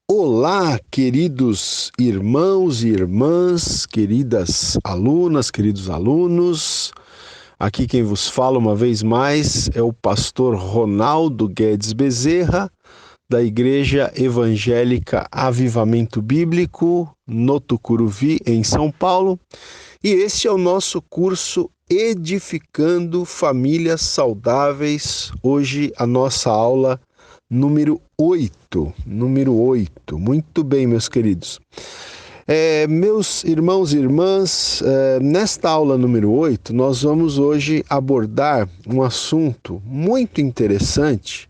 Olá, queridos irmãos e irmãs, queridas alunas, queridos alunos. Aqui quem vos fala uma vez mais é o pastor Ronaldo Guedes Bezerra, da Igreja Evangélica Avivamento Bíblico, no Tucuruvi, em São Paulo. E este é o nosso curso Edificando Famílias Saudáveis. Hoje a nossa aula número 8. Muito bem, meus queridos. Meus irmãos e irmãs, nesta aula número 8, nós vamos hoje abordar um assunto muito interessante,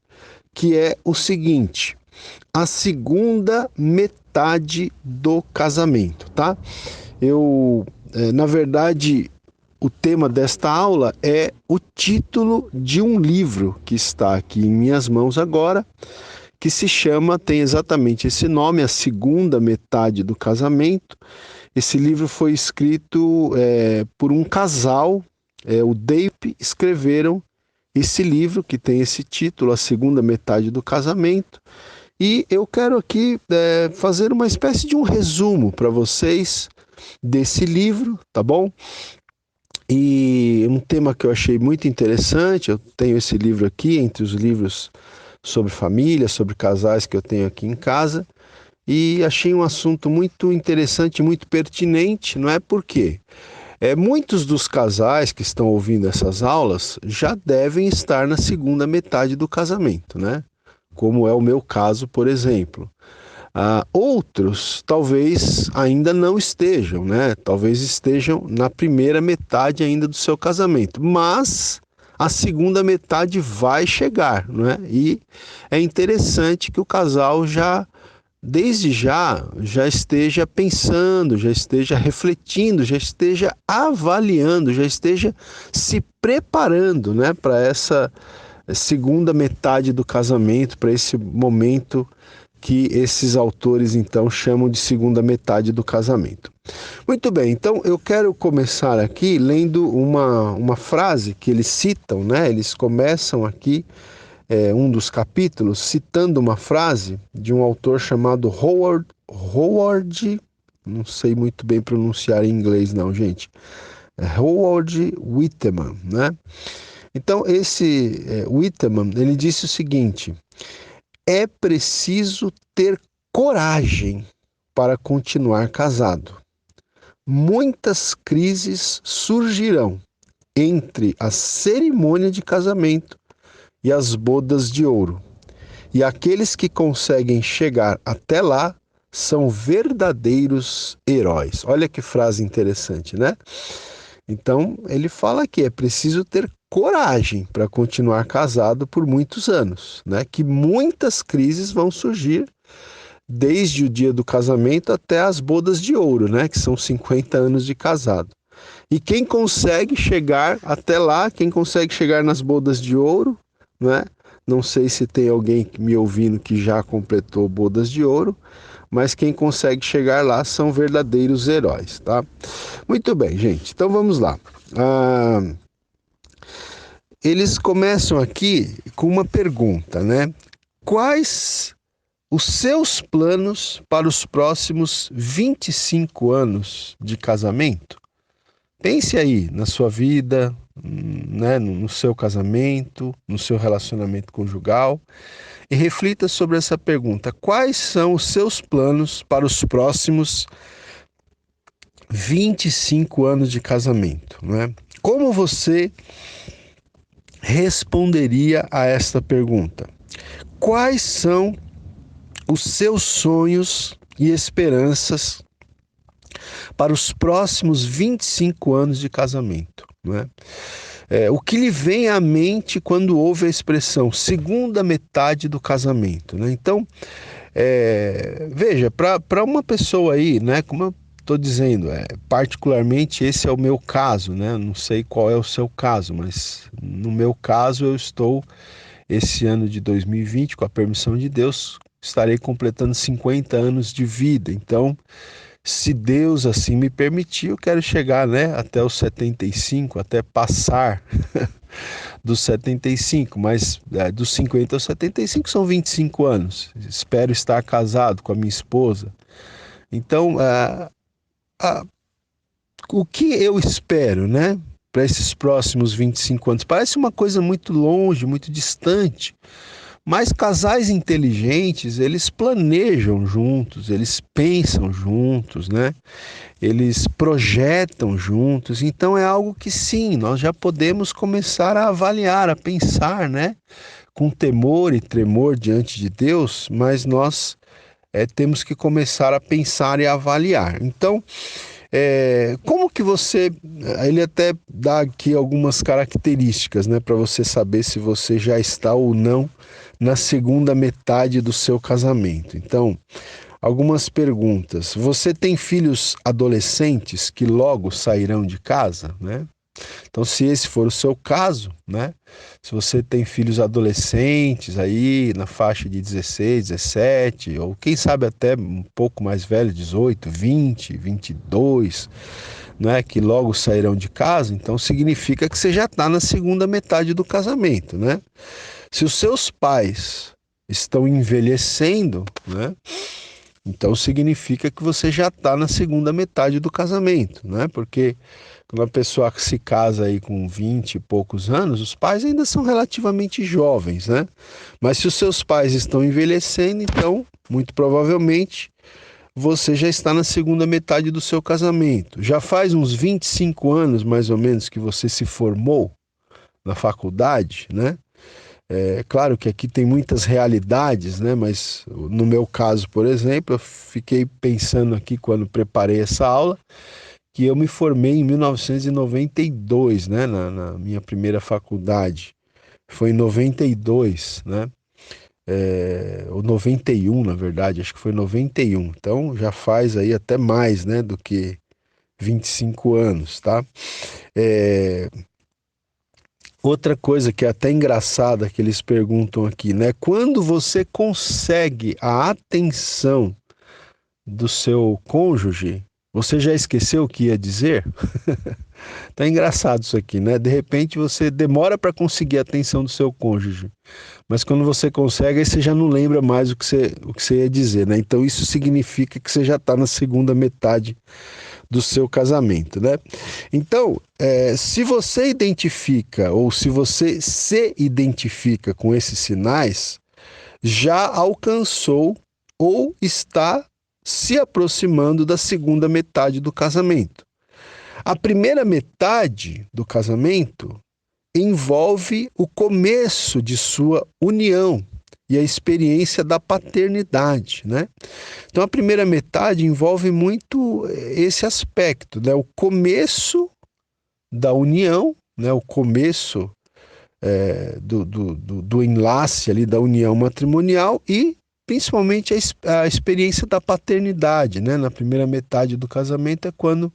que é o seguinte: a segunda metade do casamento, tá? Na verdade, o tema desta aula é o título de um livro que está aqui em minhas mãos agora, que se chama, tem exatamente esse nome, A Segunda Metade do Casamento. Esse livro foi escrito por um casal, o Dave escreveram esse livro que tem esse título, A Segunda Metade do Casamento. E eu quero aqui fazer uma espécie de um resumo para vocês desse livro, tá bom? E um tema que eu achei muito interessante, eu tenho esse livro aqui, entre os livros sobre família, sobre casais que eu tenho aqui em casa, e achei um assunto muito interessante, muito pertinente, não é? Por quê? Muitos dos casais que estão ouvindo essas aulas já devem estar na segunda metade do casamento, né? Como é o meu caso, por exemplo. Outros talvez ainda não estejam, né? Talvez estejam na primeira metade ainda do seu casamento, mas a segunda metade vai chegar, né? E é interessante que o casal desde já esteja pensando, já esteja refletindo, já esteja avaliando, já esteja se preparando, né, para essa segunda metade do casamento, para esse momento que esses autores então chamam de segunda metade do casamento. Muito bem, então eu quero começar aqui lendo uma frase que eles citam, né? Eles começam aqui um dos capítulos citando uma frase de um autor chamado Howard, não sei muito bem pronunciar em inglês não, gente, Howard Whitman, né? Então esse Whitman, ele disse o seguinte: é preciso ter coragem para continuar casado. Muitas crises surgirão entre a cerimônia de casamento e as bodas de ouro. E aqueles que conseguem chegar até lá são verdadeiros heróis. Olha que frase interessante, né? Então, ele fala que é preciso ter coragem para continuar casado por muitos anos, né? Que muitas crises vão surgir desde o dia do casamento até as bodas de ouro, né? Que são 50 anos de casado. E quem consegue chegar até lá, quem consegue chegar nas bodas de ouro, né? Não sei se tem alguém me ouvindo que já completou bodas de ouro, mas quem consegue chegar lá são verdadeiros heróis, tá? Muito bem, gente. Então vamos lá. Eles começam aqui com uma pergunta, né? Quais os seus planos para os próximos 25 anos de casamento? Pense aí na sua vida, né, no seu casamento, no seu relacionamento conjugal, e reflita sobre essa pergunta. Quais são os seus planos para os próximos 25 anos de casamento, né? Como você responderia a esta pergunta? Quais são os seus sonhos e esperanças para os próximos 25 anos de casamento, né? O que lhe vem à mente quando ouve a expressão segunda metade do casamento, né? Então, veja, para uma pessoa aí, né, como eu estou dizendo, particularmente esse é o meu caso, né? Não sei qual é o seu caso, mas no meu caso eu estou, esse ano de 2020, com a permissão de Deus, estarei completando 50 anos de vida. Então, Se Deus assim me permitir, eu quero chegar, né, até os 75, até passar dos 75, mas dos 50 aos 75 são 25 anos. Espero estar casado com a minha esposa. Então, o que eu espero, né, para esses próximos 25 anos? Parece uma coisa muito longe, muito distante, mas casais inteligentes, eles planejam juntos, eles pensam juntos, né? Eles projetam juntos. Então é algo que sim, nós já podemos começar a avaliar, a pensar, né? Com temor e tremor diante de Deus, mas nós temos que começar a pensar e a avaliar. Então, como que você... Ele até dá aqui algumas características, né? Para você saber se você já está ou não na segunda metade do seu casamento. Então, algumas perguntas. Você tem filhos adolescentes que logo sairão de casa, né? Então, se esse for o seu caso, né? Se você tem filhos adolescentes aí na faixa de 16, 17, ou quem sabe até um pouco mais velho, 18, 20, 22, né? Que logo sairão de casa, então significa que você já está na segunda metade do casamento, né? Se os seus pais estão envelhecendo, né? Então significa que você já está na segunda metade do casamento, né? Porque quando a pessoa se casa aí com 20 e poucos anos, os pais ainda são relativamente jovens, né? Mas se os seus pais estão envelhecendo, então, muito provavelmente, você já está na segunda metade do seu casamento. Já faz uns 25 anos, mais ou menos, que você se formou na faculdade, né? É claro que aqui tem muitas realidades, né? Mas no meu caso, por exemplo, eu fiquei pensando aqui quando preparei essa aula, que eu me formei em 1992, né? Na minha primeira faculdade. Foi em 92, né? Ou 91, na verdade, acho que foi 91. Então já faz aí até mais, né? Do que 25 anos, tá? É, Outra coisa que é até engraçada que eles perguntam aqui, né? Quando você consegue a atenção do seu cônjuge, você já esqueceu o que ia dizer? Tá engraçado isso aqui, né? De repente você demora para conseguir a atenção do seu cônjuge, mas quando você consegue, aí você já não lembra mais o que você ia dizer, né? Então isso significa que você já está na segunda metade do seu casamento, né? Então, se você identifica ou se você se identifica com esses sinais, já alcançou ou está se aproximando da segunda metade do casamento. A primeira metade do casamento envolve o começo de sua união e a experiência da paternidade, né? Então a primeira metade envolve muito esse aspecto, né? O começo da união, né? O começo do enlace ali da união matrimonial e principalmente a experiência da paternidade, né? Na primeira metade do casamento é quando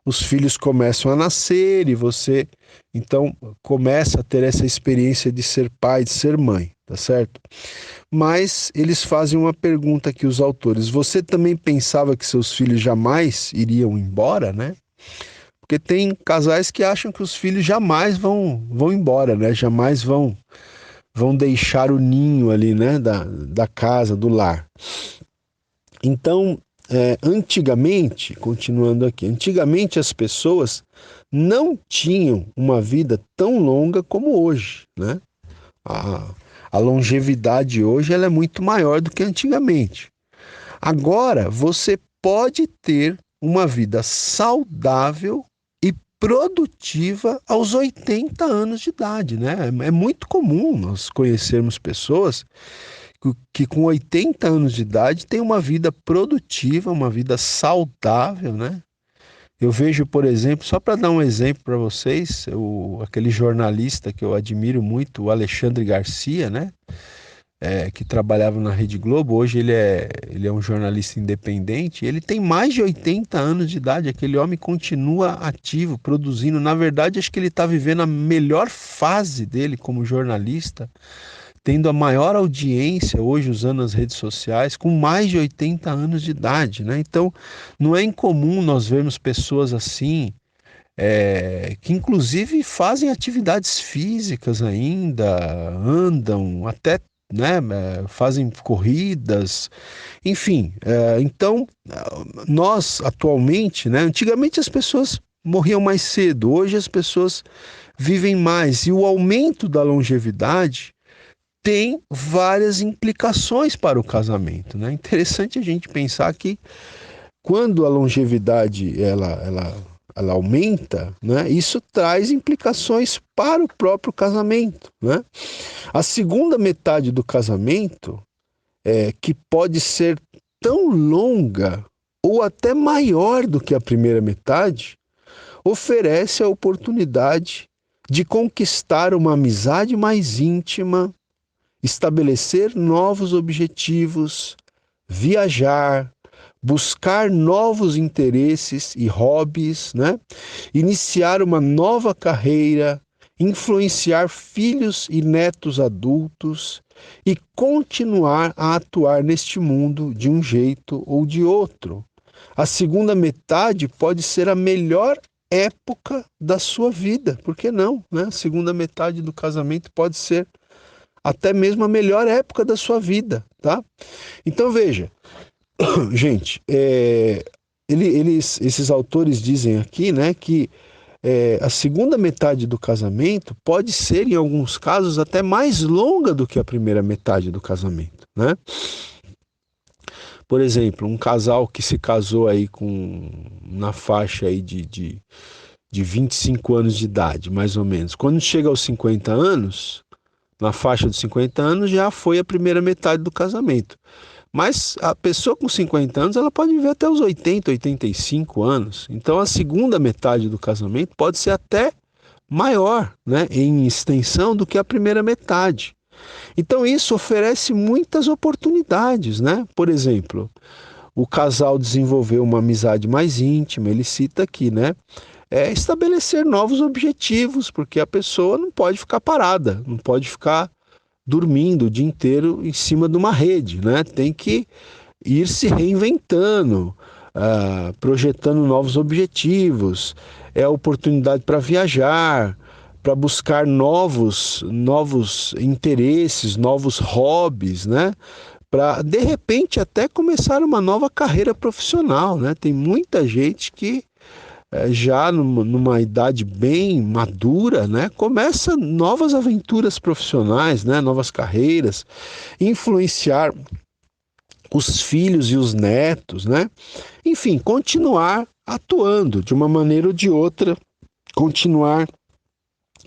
os filhos começam a nascer e você, então, começa a ter essa experiência de ser pai, de ser mãe, tá certo? Mas eles fazem uma pergunta aqui, os autores. Você também pensava que seus filhos jamais iriam embora, né? Porque tem casais que acham que os filhos jamais vão embora, né? Jamais vão deixar o ninho ali, né? Da casa, do lar. Então, antigamente, continuando aqui, antigamente as pessoas não tinham uma vida tão longa como hoje, né? A longevidade hoje ela é muito maior do que antigamente. Agora, você pode ter uma vida saudável e produtiva aos 80 anos de idade, né? É muito comum nós conhecermos pessoas que com 80 anos de idade tem uma vida produtiva, uma vida saudável, né? Eu vejo, por exemplo, só para dar um exemplo para vocês, aquele jornalista que eu admiro muito, o Alexandre Garcia, né? Que trabalhava na Rede Globo, hoje ele é um jornalista independente, ele tem mais de 80 anos de idade, aquele homem continua ativo, produzindo, na verdade acho que ele está vivendo a melhor fase dele como jornalista, tendo a maior audiência hoje usando as redes sociais com mais de 80 anos de idade, né? Então, não é incomum nós vermos pessoas assim, que inclusive fazem atividades físicas ainda, andam, até, né, fazem corridas, enfim. Então, nós atualmente, né, antigamente as pessoas morriam mais cedo, hoje as pessoas vivem mais, e o aumento da longevidade tem várias implicações para o casamento, né? Interessante a gente pensar que quando a longevidade ela aumenta, né, isso traz implicações para o próprio casamento, né? A segunda metade do casamento, que pode ser tão longa ou até maior do que a primeira metade, oferece a oportunidade de conquistar uma amizade mais íntima, estabelecer novos objetivos, viajar, buscar novos interesses e hobbies, né? Iniciar uma nova carreira, influenciar filhos e netos adultos e continuar a atuar neste mundo de um jeito ou de outro. A segunda metade pode ser a melhor época da sua vida, por que não, né? A segunda metade do casamento pode ser até mesmo a melhor época da sua vida, tá? Então veja, gente, esses autores dizem aqui, né, que a segunda metade do casamento pode ser, em alguns casos, até mais longa do que a primeira metade do casamento, né? Por exemplo, um casal que se casou aí na faixa aí de 25 anos de idade, mais ou menos. Quando chega aos 50 anos, na faixa dos 50 anos, já foi a primeira metade do casamento. Mas a pessoa com 50 anos, ela pode viver até os 80, 85 anos. Então a segunda metade do casamento pode ser até maior, né, em extensão do que a primeira metade. Então isso oferece muitas oportunidades, né? Por exemplo, o casal desenvolveu uma amizade mais íntima, ele cita aqui, né? Estabelecer novos objetivos, porque a pessoa não pode ficar parada, não pode ficar dormindo o dia inteiro em cima de uma rede, né? Tem que ir se reinventando, projetando novos objetivos, é oportunidade para viajar, para buscar novos interesses, novos hobbies, né? Para de repente até começar uma nova carreira profissional, né? Tem muita gente que já numa idade bem madura, né, começa novas aventuras profissionais, né, novas carreiras, influenciar os filhos e os netos, né? Enfim, continuar atuando de uma maneira ou de outra, continuar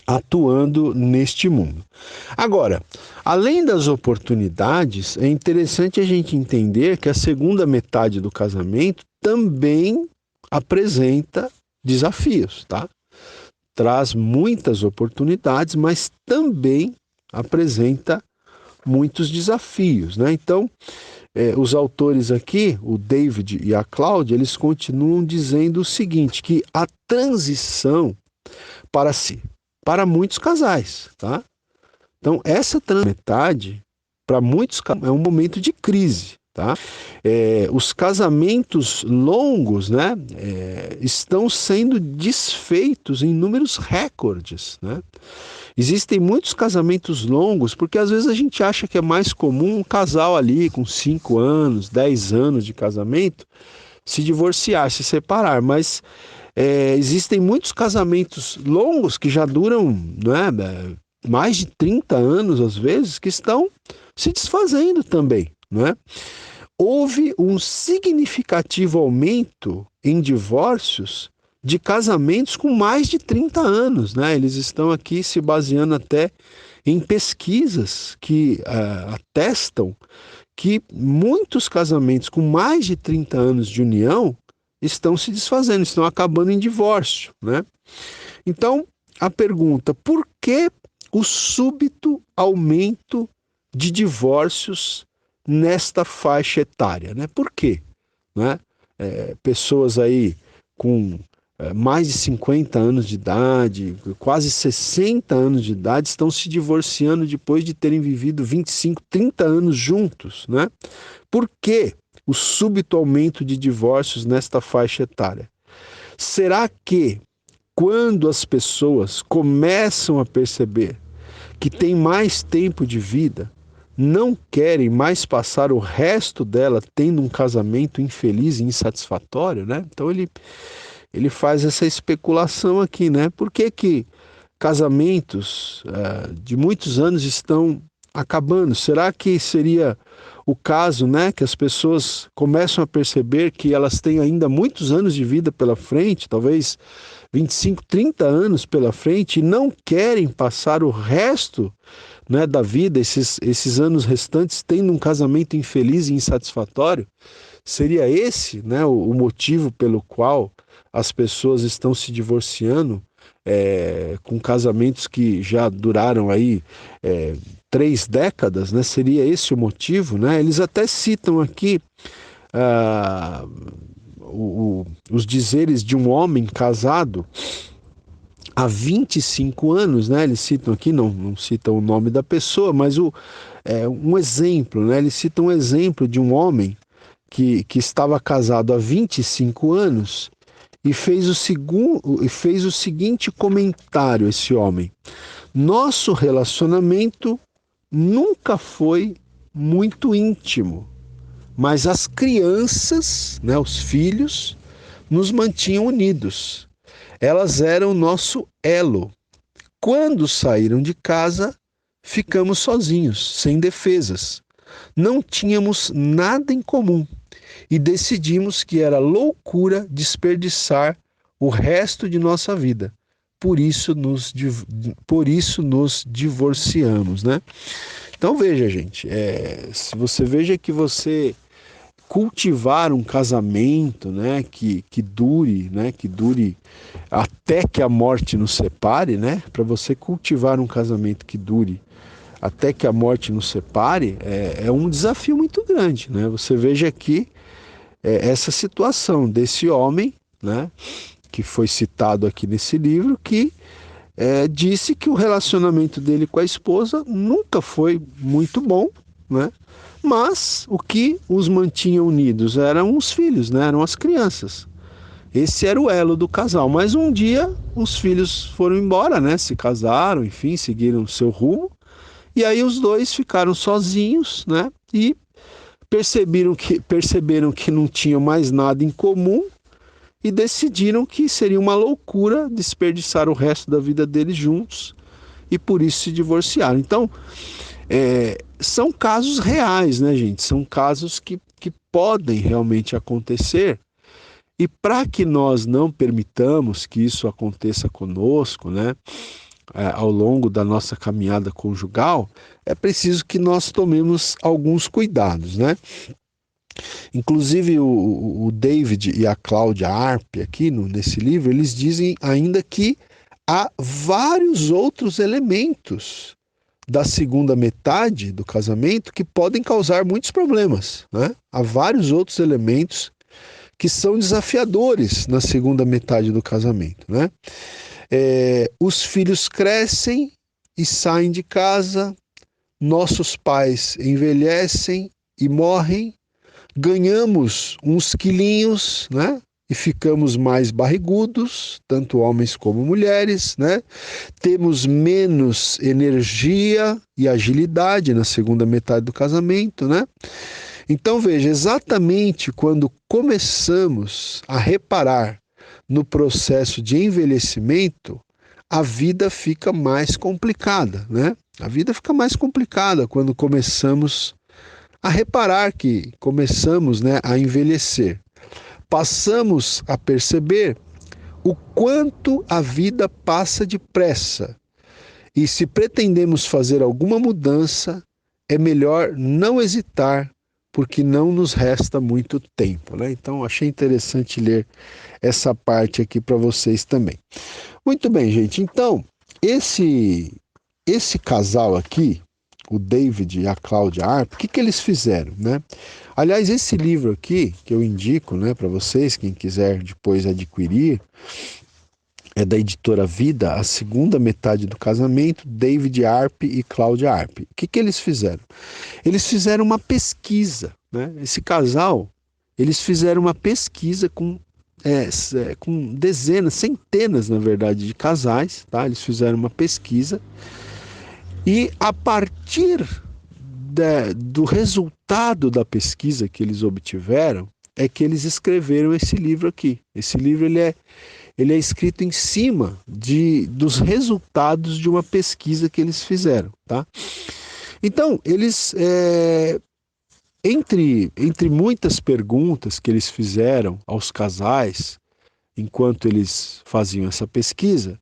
atuando neste mundo. Agora, além das oportunidades, é interessante a gente entender que a segunda metade do casamento também apresenta desafios, tá? Traz muitas oportunidades, mas também apresenta muitos desafios, né? Então, os autores aqui, o David e a Cláudia, eles continuam dizendo o seguinte, que a transição para muitos casais, tá? Então, essa metade, para muitos é um momento de crise, tá? Os casamentos longos, né, estão sendo desfeitos em números recordes, né? Existem muitos casamentos longos, porque às vezes a gente acha que é mais comum um casal ali com 5 anos, 10 anos de casamento se divorciar, se separar, mas existem muitos casamentos longos que já duram, né, mais de 30 anos às vezes, que estão se desfazendo também, né? Houve um significativo aumento em divórcios de casamentos com mais de 30 anos, né? Eles estão aqui se baseando até em pesquisas que atestam que muitos casamentos com mais de 30 anos de união estão se desfazendo, estão acabando em divórcio, né? Então, a pergunta, por que o súbito aumento de divórcios nesta faixa etária, né? Por quê? Né? Pessoas aí com mais de 50 anos de idade, quase 60 anos de idade, estão se divorciando depois de terem vivido 25, 30 anos juntos, né? Por que o súbito aumento de divórcios nesta faixa etária? Será que quando as pessoas começam a perceber que têm mais tempo de vida, não querem mais passar o resto dela tendo um casamento infeliz e insatisfatório, né? Então ele faz essa especulação aqui, né? Por que que casamentos de muitos anos estão acabando? Será que seria o caso, né, que as pessoas começam a perceber que elas têm ainda muitos anos de vida pela frente, talvez 25, 30 anos pela frente, e não querem passar o resto, né, da vida, esses anos restantes, tendo um casamento infeliz e insatisfatório? Seria esse, né, o motivo pelo qual as pessoas estão se divorciando, com casamentos que já duraram aí 3 décadas, né? Seria esse o motivo, né? Eles até citam aqui os dizeres de um homem casado há 25 anos, né? Eles citam aqui, não citam o nome da pessoa, mas um exemplo, né? Eles citam um exemplo de um homem que estava casado há 25 anos e fez o seguinte comentário, esse homem: nosso relacionamento nunca foi muito íntimo, mas as crianças, né, os filhos, nos mantinham unidos. Elas eram nosso elo. Quando saíram de casa, ficamos sozinhos, sem defesas. Não tínhamos nada em comum e decidimos que era loucura desperdiçar o resto de nossa vida. Por isso nos divorciamos, né? Então veja, gente, se você veja que você cultivar um casamento, né, que dure, né, que dure até que a morte nos separe, né? Para você cultivar um casamento que dure até que a morte nos separe, é um desafio muito grande, né? Você veja aqui essa situação desse homem, né, que foi citado aqui nesse livro, que disse que o relacionamento dele com a esposa nunca foi muito bom, né? Mas o que os mantinha unidos eram os filhos, né? Eram as crianças. Esse era o elo do casal. Mas um dia os filhos foram embora, né? Se casaram, enfim, seguiram o seu rumo. E aí os dois ficaram sozinhos, né? E perceberam que não tinham mais nada em comum e decidiram que seria uma loucura desperdiçar o resto da vida deles juntos e por isso se divorciaram. Então, são casos reais, né, gente? São casos que podem realmente acontecer. E para que nós não permitamos que isso aconteça conosco, né, ao longo da nossa caminhada conjugal, é preciso que nós tomemos alguns cuidados, né? Inclusive o David e a Cláudia Arp aqui nesse livro, eles dizem ainda que há vários outros elementos da segunda metade do casamento que podem causar muitos problemas, né? Há vários outros elementos que são desafiadores na segunda metade do casamento, né? Os filhos crescem e saem de casa, nossos pais envelhecem e morrem, ganhamos uns quilinhos, né? E ficamos mais barrigudos, tanto homens como mulheres, né? Temos menos energia e agilidade na segunda metade do casamento, né? Então veja, exatamente quando começamos a reparar no processo de envelhecimento, a vida fica mais complicada, né? A vida fica mais complicada quando começamos a reparar que começamos, né, a envelhecer. Passamos a perceber o quanto a vida passa depressa. E se pretendemos fazer alguma mudança, é melhor não hesitar, porque não nos resta muito tempo, né? Então, achei interessante ler essa parte aqui para vocês também. Muito bem, gente. Então, esse casal aqui, o David e a Claudia Arp, o que eles fizeram, né? Aliás, esse livro aqui, que eu indico, né, para vocês, quem quiser depois adquirir, é da editora Vida, A Segunda Metade do Casamento, David Arp e Claudia Arp. O que eles fizeram? Eles fizeram uma pesquisa, né? Esse casal, eles fizeram uma pesquisa com dezenas, centenas, na verdade, de casais, tá? Eles fizeram uma pesquisa e a partir do resultado da pesquisa que eles obtiveram, é que eles escreveram esse livro aqui. Esse livro ele é escrito em cima dos resultados de uma pesquisa que eles fizeram, tá? Então, eles, entre muitas perguntas que eles fizeram aos casais, enquanto eles faziam essa pesquisa,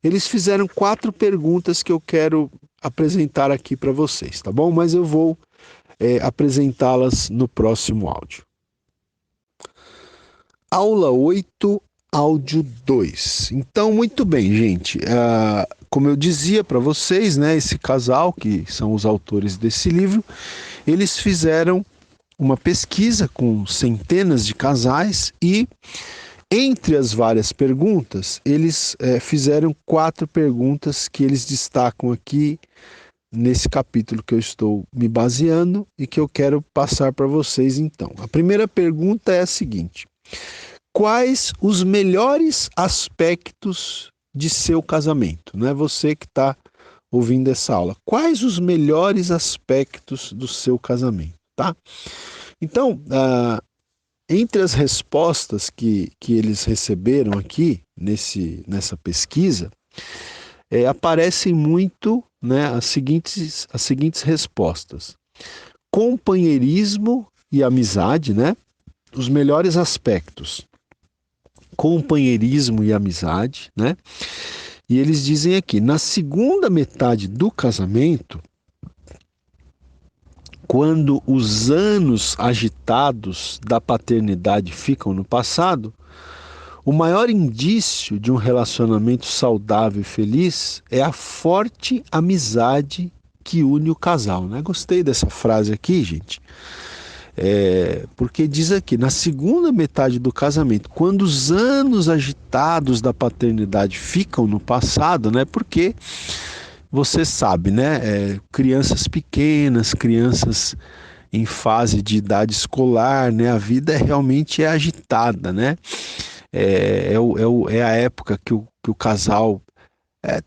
eles fizeram 4 perguntas que eu quero apresentar aqui para vocês, tá bom? Mas eu vou apresentá-las no próximo áudio. Aula 8, áudio 2. Então, muito bem, gente. Como eu dizia para vocês, né, esse casal, que são os autores desse livro, eles fizeram uma pesquisa com centenas de casais e, entre as várias perguntas, eles fizeram 4 perguntas que eles destacam aqui nesse capítulo que eu estou me baseando e que eu quero passar para vocês então. A primeira pergunta é a seguinte: quais os melhores aspectos de seu casamento? Não é você que está ouvindo essa aula. Quais os melhores aspectos do seu casamento, tá? Então, entre as respostas que eles receberam aqui nessa pesquisa, aparecem muito, né, as seguintes respostas: companheirismo e amizade, né? Os melhores aspectos: companheirismo e amizade, né? E eles dizem aqui, na segunda metade do casamento, quando os anos agitados da paternidade ficam no passado, o maior indício de um relacionamento saudável e feliz é a forte amizade que une o casal, né? Gostei dessa frase aqui, gente. Porque diz aqui, na segunda metade do casamento, quando os anos agitados da paternidade ficam no passado, né? Porque você sabe, né? Crianças pequenas, crianças em fase de idade escolar, né? A vida realmente é agitada, né? É a época que o casal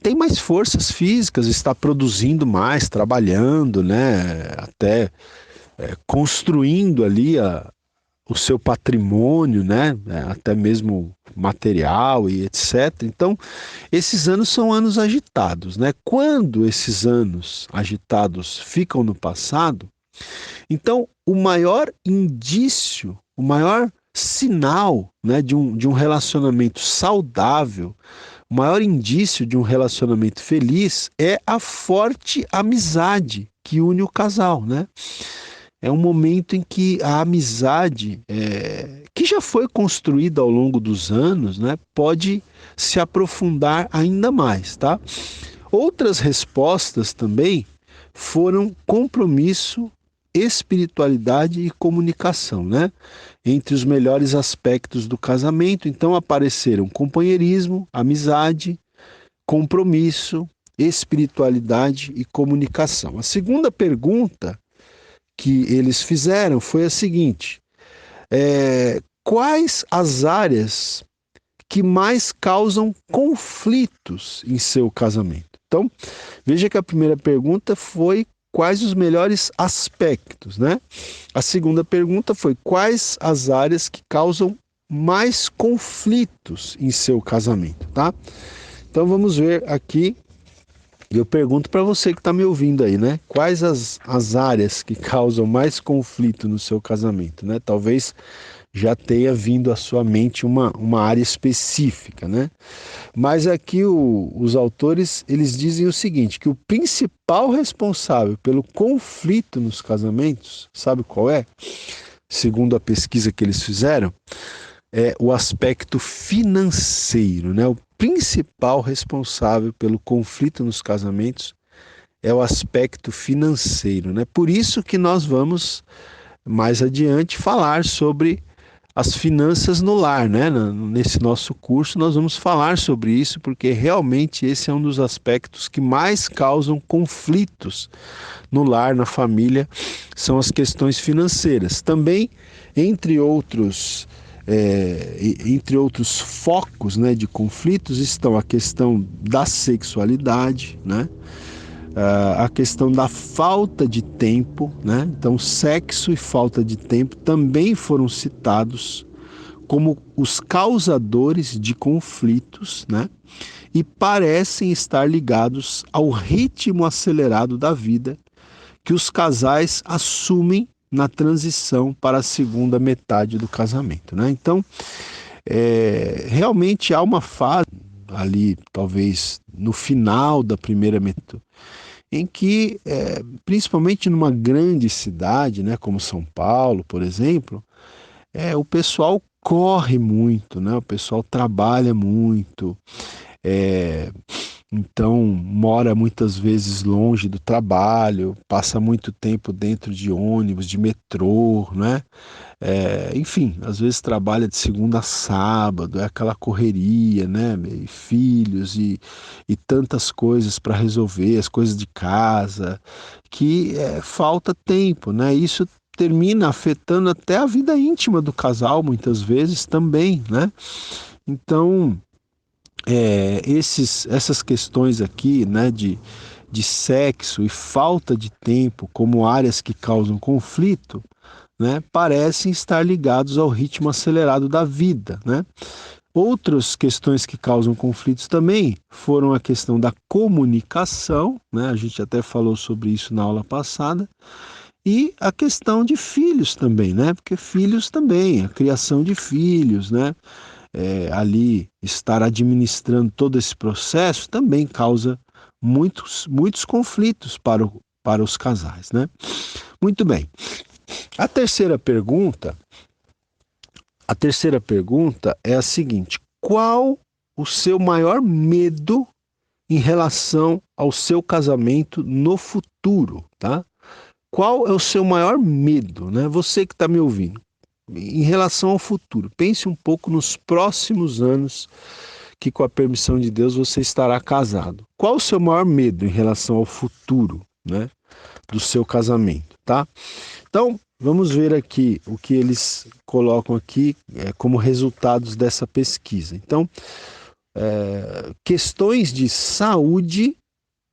tem mais forças físicas, está produzindo mais, trabalhando, né? Até construindo ali o seu patrimônio, né? Até mesmo material e etc. Então, esses anos são anos agitados, né? Quando esses anos agitados ficam no passado, então o maior indício, o maior sinal, né, de um relacionamento saudável, o maior indício de um relacionamento feliz é a forte amizade que une o casal, né? É um momento em que a amizade, que já foi construída ao longo dos anos, né, pode se aprofundar ainda mais, tá? Outras respostas também foram compromisso, espiritualidade e comunicação, né? Entre os melhores aspectos do casamento, então apareceram companheirismo, amizade, compromisso, espiritualidade e comunicação. A segunda pergunta que eles fizeram foi a seguinte: quais as áreas que mais causam conflitos em seu casamento? Então, veja que a primeira pergunta foi quais os melhores aspectos, né? A segunda pergunta foi quais as áreas que causam mais conflitos em seu casamento, tá? Então vamos ver aqui. Eu pergunto para você que está me ouvindo aí, né? Quais as áreas que causam mais conflito no seu casamento, né? Talvez já tenha vindo à sua mente uma área específica, né? Mas aqui os autores, eles dizem o seguinte, que o principal responsável pelo conflito nos casamentos, sabe qual é? Segundo a pesquisa que eles fizeram, é o aspecto financeiro, né? O principal responsável pelo conflito nos casamentos é o aspecto financeiro, né? Por isso que nós vamos mais adiante falar sobre as finanças no lar, né? Nesse nosso curso nós vamos falar sobre isso, porque realmente esse é um dos aspectos que mais causam conflitos no lar, na família, são as questões financeiras. Também, entre outros focos, né, de conflitos, estão a questão da sexualidade, né? A questão da falta de tempo, né? Então, sexo e falta de tempo também foram citados como os causadores de conflitos, né? E parecem estar ligados ao ritmo acelerado da vida que os casais assumem na transição para a segunda metade do casamento, né? Então, realmente há uma fase ali, talvez no final da primeira metade, em que, principalmente numa grande cidade, né, como São Paulo, por exemplo, o pessoal corre muito, né? O pessoal trabalha muito, é, então mora muitas vezes longe do trabalho, passa muito tempo dentro de ônibus, de metrô, né? Enfim, às vezes trabalha de segunda a sábado, é aquela correria, né? E filhos e tantas coisas para resolver, as coisas de casa, que falta tempo, né? Isso termina afetando até a vida íntima do casal, muitas vezes também, né? Então, essas questões aqui, né, de sexo e falta de tempo como áreas que causam conflito, né, parecem estar ligados ao ritmo acelerado da vida, né? Outras questões que causam conflitos também foram a questão da comunicação, né? A gente até falou sobre isso na aula passada, e a questão de filhos também, né? Porque filhos também, a criação de filhos, né? Ali estar administrando todo esse processo também causa muitos conflitos para os casais, né? Muito bem. A terceira pergunta é a seguinte: qual o seu maior medo em relação ao seu casamento no futuro, tá? Qual é o seu maior medo, né? Você que está me ouvindo, em relação ao futuro. Pense um pouco nos próximos anos que, com a permissão de Deus, você estará casado. Qual o seu maior medo em relação ao futuro, né, do seu casamento, tá? Então, vamos ver aqui o que eles colocam aqui como resultados dessa pesquisa. Então, questões de saúde,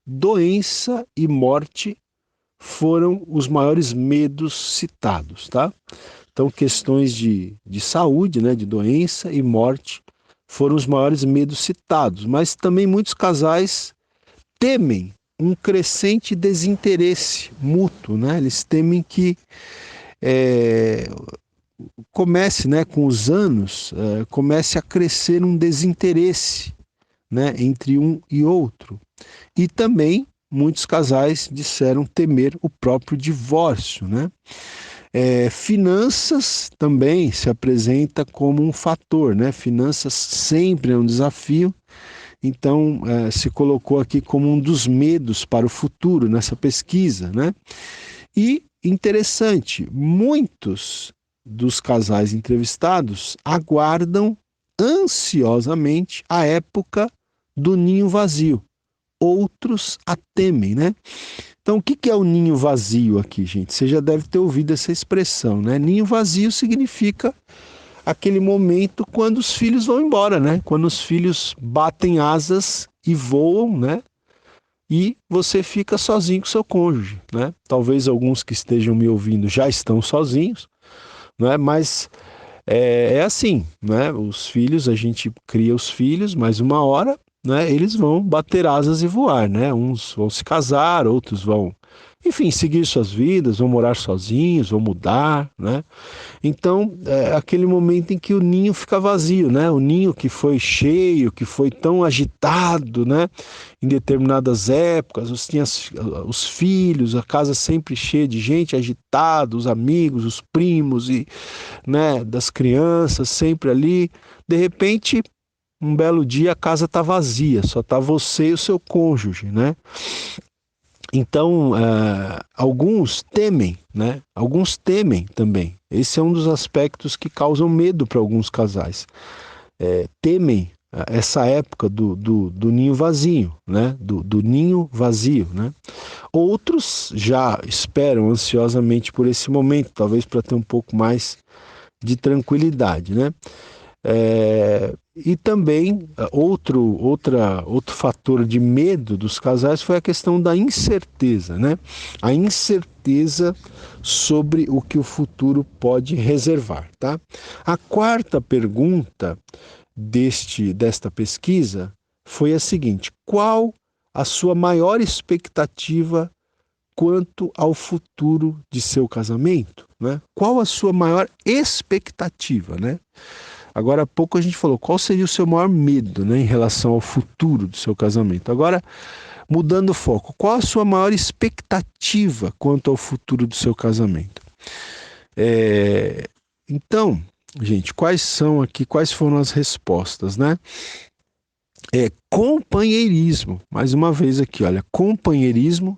doença e morte foram os maiores medos citados, tá? Então, questões de saúde, né, de doença e morte foram os maiores medos citados, mas também muitos casais temem um crescente desinteresse mútuo, né? Eles temem que comece, né, com os anos, comece a crescer um desinteresse, né, entre um e outro. E também muitos casais disseram temer o próprio divórcio, né? Finanças também se apresenta como um fator, né? Finanças sempre é um desafio, então se colocou aqui como um dos medos para o futuro nessa pesquisa, né? E interessante, muitos dos casais entrevistados aguardam ansiosamente a época do ninho vazio. Outros a temem, né? Então, o que é o ninho vazio aqui, gente? Você já deve ter ouvido essa expressão, né? Ninho vazio significa aquele momento quando os filhos vão embora, né? Quando os filhos batem asas e voam, né? E você fica sozinho com seu cônjuge, né? Talvez alguns que estejam me ouvindo já estão sozinhos, né? Mas é assim, né? Os filhos, a gente cria os filhos, mas uma hora, né, eles vão bater asas e voar, né? Uns vão se casar, outros vão, enfim, seguir suas vidas, vão morar sozinhos, vão mudar, né? Então, é aquele momento em que o ninho fica vazio, né? O ninho que foi cheio, que foi tão agitado, né? Em determinadas épocas, tinha os filhos, a casa sempre cheia de gente agitada, os amigos, os primos e, né, das crianças sempre ali. De repente, um belo dia a casa está vazia, só está você e o seu cônjuge, né? Então, alguns temem, né? Alguns temem também. Esse é um dos aspectos que causam medo para alguns casais. Temem essa época do ninho vazio, né? Do ninho vazio, né? Outros já esperam ansiosamente por esse momento, talvez para ter um pouco mais de tranquilidade, né? E também outro fator de medo dos casais foi a questão da incerteza, né? A incerteza sobre o que o futuro pode reservar, tá? A quarta pergunta desta pesquisa foi a seguinte: qual a sua maior expectativa quanto ao futuro de seu casamento, né? Qual a sua maior expectativa, né? Agora há pouco a gente falou qual seria o seu maior medo, né, em relação ao futuro do seu casamento. Agora, mudando o foco, qual a sua maior expectativa quanto ao futuro do seu casamento? Então, gente, quais foram as respostas, né? Companheirismo, mais uma vez aqui, olha, companheirismo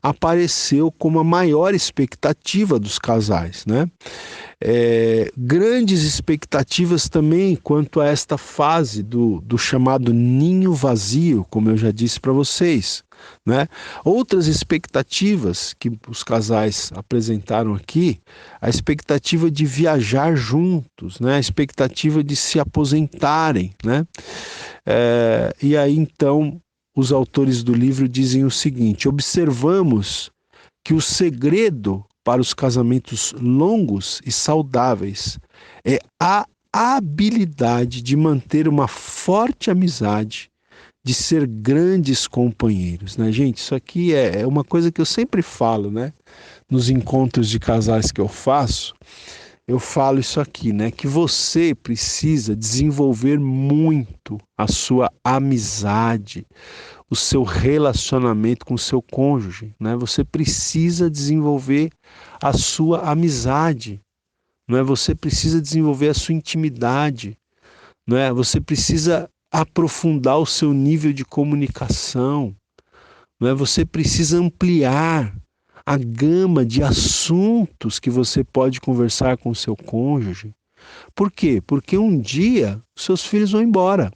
apareceu como a maior expectativa dos casais, né? Grandes expectativas também quanto a esta fase do chamado ninho vazio, como eu já disse para vocês, né? Outras expectativas que os casais apresentaram aqui, a expectativa de viajar juntos, né? A expectativa de se aposentarem, né? E aí então os autores do livro dizem o seguinte: observamos que o segredo para os casamentos longos e saudáveis é a habilidade de manter uma forte amizade, de ser grandes companheiros, né, gente? Isso aqui é uma coisa que eu sempre falo, né? Nos encontros de casais que eu faço, eu falo isso aqui, né? Que você precisa desenvolver muito a sua amizade, o seu relacionamento com o seu cônjuge, né? Você precisa desenvolver a sua amizade, não é? Você precisa desenvolver a sua intimidade, não é? Você precisa aprofundar o seu nível de comunicação, não é? Você precisa ampliar a gama de assuntos que você pode conversar com o seu cônjuge. Por quê? Porque um dia seus filhos vão embora.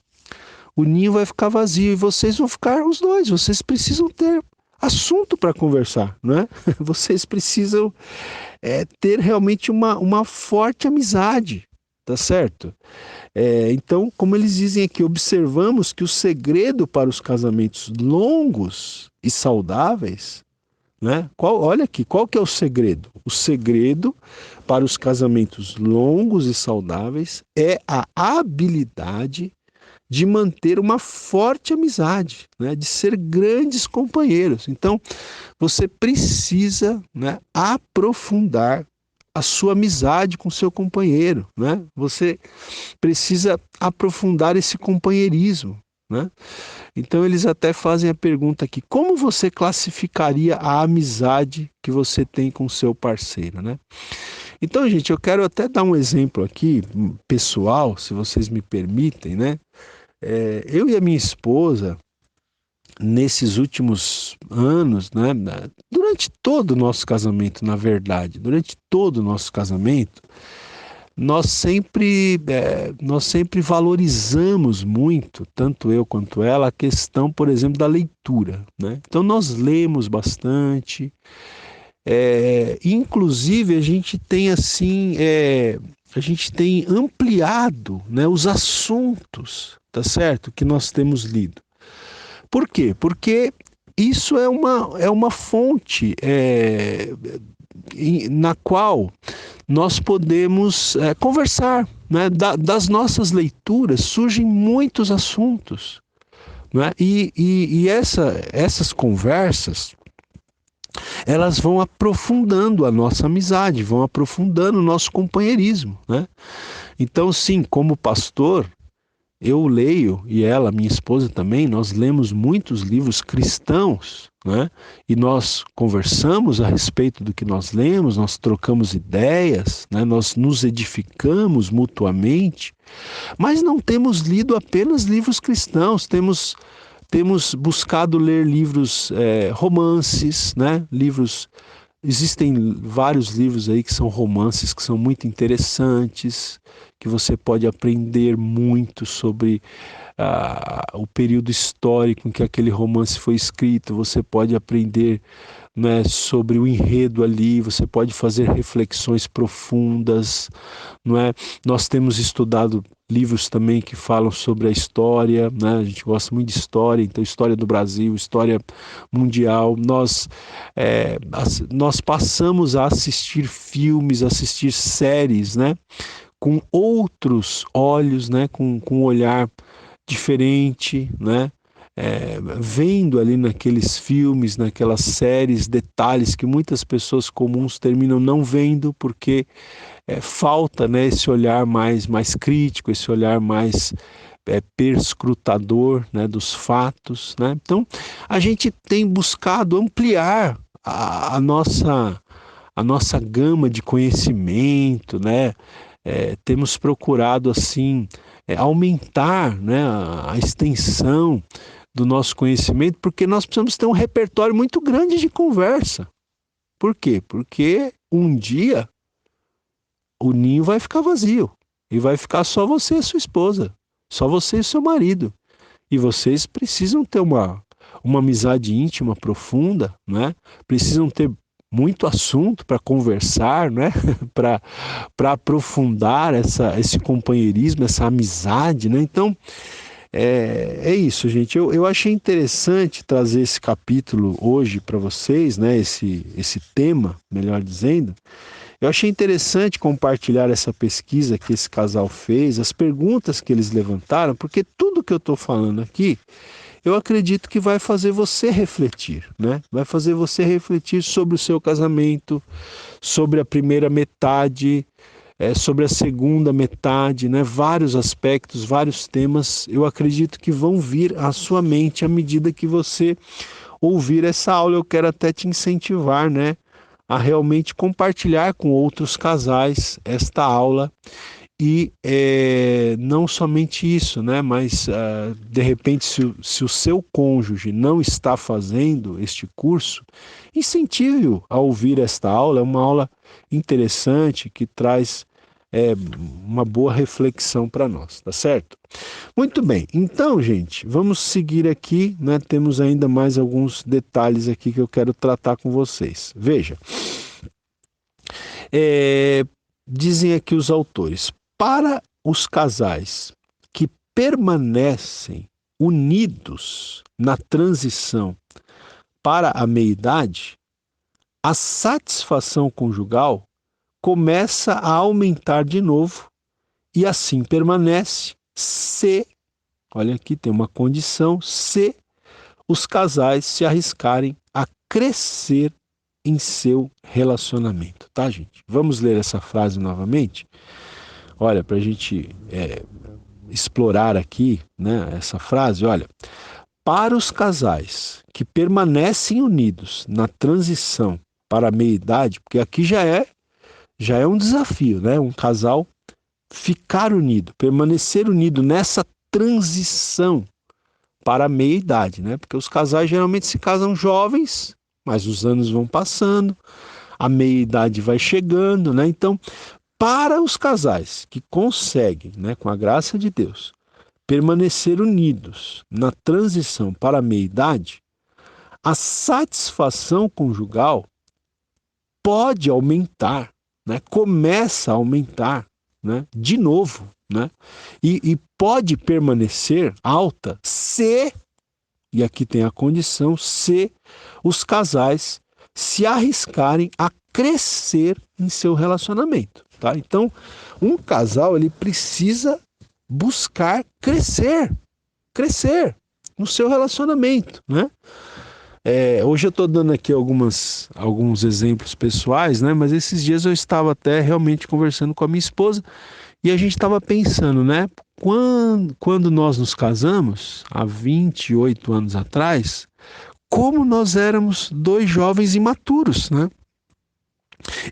O ninho vai ficar vazio e vocês vão ficar os dois. Vocês precisam ter assunto para conversar, né? Vocês precisam ter realmente uma forte amizade, tá certo? Então, como eles dizem aqui, observamos que o segredo para os casamentos longos e saudáveis, né? Olha aqui, qual que é o segredo? O segredo para os casamentos longos e saudáveis é a habilidade de manter uma forte amizade, né? De ser grandes companheiros. Então, você precisa, né, aprofundar a sua amizade com seu companheiro, né? Você precisa aprofundar esse companheirismo, né? Então, eles até fazem a pergunta aqui: como você classificaria a amizade que você tem com seu parceiro, né? Então, gente, eu quero até dar um exemplo aqui, pessoal, se vocês me permitem, né? Eu e a minha esposa, nesses últimos anos, né, durante todo o nosso casamento, na verdade, durante todo o nosso casamento, nós sempre valorizamos muito, tanto eu quanto ela, a questão, por exemplo, da leitura, né? Então nós lemos bastante, inclusive a gente tem ampliado, né, os assuntos, tá certo, que nós temos lido. Por quê? Porque isso é uma fonte na qual nós podemos conversar, né? Das nossas leituras surgem muitos assuntos, né? E essas conversas, elas vão aprofundando a nossa amizade, vão aprofundando o nosso companheirismo, né? Então, sim, como pastor, eu leio, e ela, minha esposa também, nós lemos muitos livros cristãos, né? E nós conversamos a respeito do que nós lemos, nós trocamos ideias, né? Nós nos edificamos mutuamente, mas não temos lido apenas livros cristãos, temos temos buscado ler livros, romances, né? Existem vários livros aí que são romances, que são muito interessantes, que você pode aprender muito sobre o período histórico em que aquele romance foi escrito. Você pode aprender, né, sobre o enredo ali, você pode fazer reflexões profundas, não é? Nós temos estudado livros também que falam sobre a história, né? A gente gosta muito de história, então história do Brasil, história mundial. Nós passamos a assistir filmes, assistir séries, né? Com outros olhos, né? Com um olhar diferente, né? Vendo ali naqueles filmes, naquelas séries, detalhes que muitas pessoas comuns terminam não vendo porque falta, né, esse olhar mais crítico, esse olhar mais perscrutador, né, dos fatos, né? Então, a gente tem buscado ampliar a nossa gama de conhecimento, né? Temos procurado, assim, aumentar, né, a extensão do nosso conhecimento, porque nós precisamos ter um repertório muito grande de conversa. Por quê? Porque um dia o ninho vai ficar vazio e vai ficar só você e sua esposa, só você e seu marido. E vocês precisam ter uma amizade íntima, profunda, né? Precisam ter muito assunto para conversar, né? para aprofundar esse companheirismo, essa amizade, né? Então, é isso, gente. Eu achei interessante trazer esse capítulo hoje para vocês, né? Esse tema, melhor dizendo. Eu achei interessante compartilhar essa pesquisa que esse casal fez, as perguntas que eles levantaram, porque tudo que eu estou falando aqui, eu acredito que vai fazer você refletir, né? Vai fazer você refletir sobre o seu casamento, sobre a primeira metade, sobre a segunda metade, né? Vários aspectos, vários temas, eu acredito que vão vir à sua mente à medida que você ouvir essa aula. Eu quero até te incentivar, né, a realmente compartilhar com outros casais esta aula. E não somente isso, né? Mas de repente, se o seu cônjuge não está fazendo este curso, incentive-o a ouvir esta aula. É uma aula interessante que traz uma boa reflexão para nós, tá certo? Muito bem, então, gente, vamos seguir aqui, né? Temos ainda mais alguns detalhes aqui que eu quero tratar com vocês. Veja, dizem aqui os autores, para os casais que permanecem unidos na transição para a meia-idade, a satisfação conjugal começa a aumentar de novo e assim permanece se, olha aqui, tem uma condição, se os casais se arriscarem a crescer em seu relacionamento, tá, gente? Vamos ler essa frase novamente? Olha, para a gente explorar aqui, né, essa frase, olha, para os casais que permanecem unidos na transição para a meia-idade, porque aqui já é um desafio, né? Um casal ficar unido, permanecer unido nessa transição para a meia-idade, né? Porque os casais geralmente se casam jovens, mas os anos vão passando, a meia-idade vai chegando, né? Então, para os casais que conseguem, né, com a graça de Deus, permanecer unidos na transição para a meia-idade, a satisfação conjugal pode aumentar, né? Começa a aumentar, né? De novo, né? E pode permanecer alta se, e aqui tem a condição, se os casais se arriscarem a crescer em seu relacionamento, tá? Então, um casal, ele precisa buscar crescer no seu relacionamento, né? Hoje eu estou dando aqui alguns exemplos pessoais, né? Mas esses dias eu estava até realmente conversando com a minha esposa e a gente estava pensando, né? Quando nós nos casamos, há 28 anos atrás, como nós éramos dois jovens imaturos, né?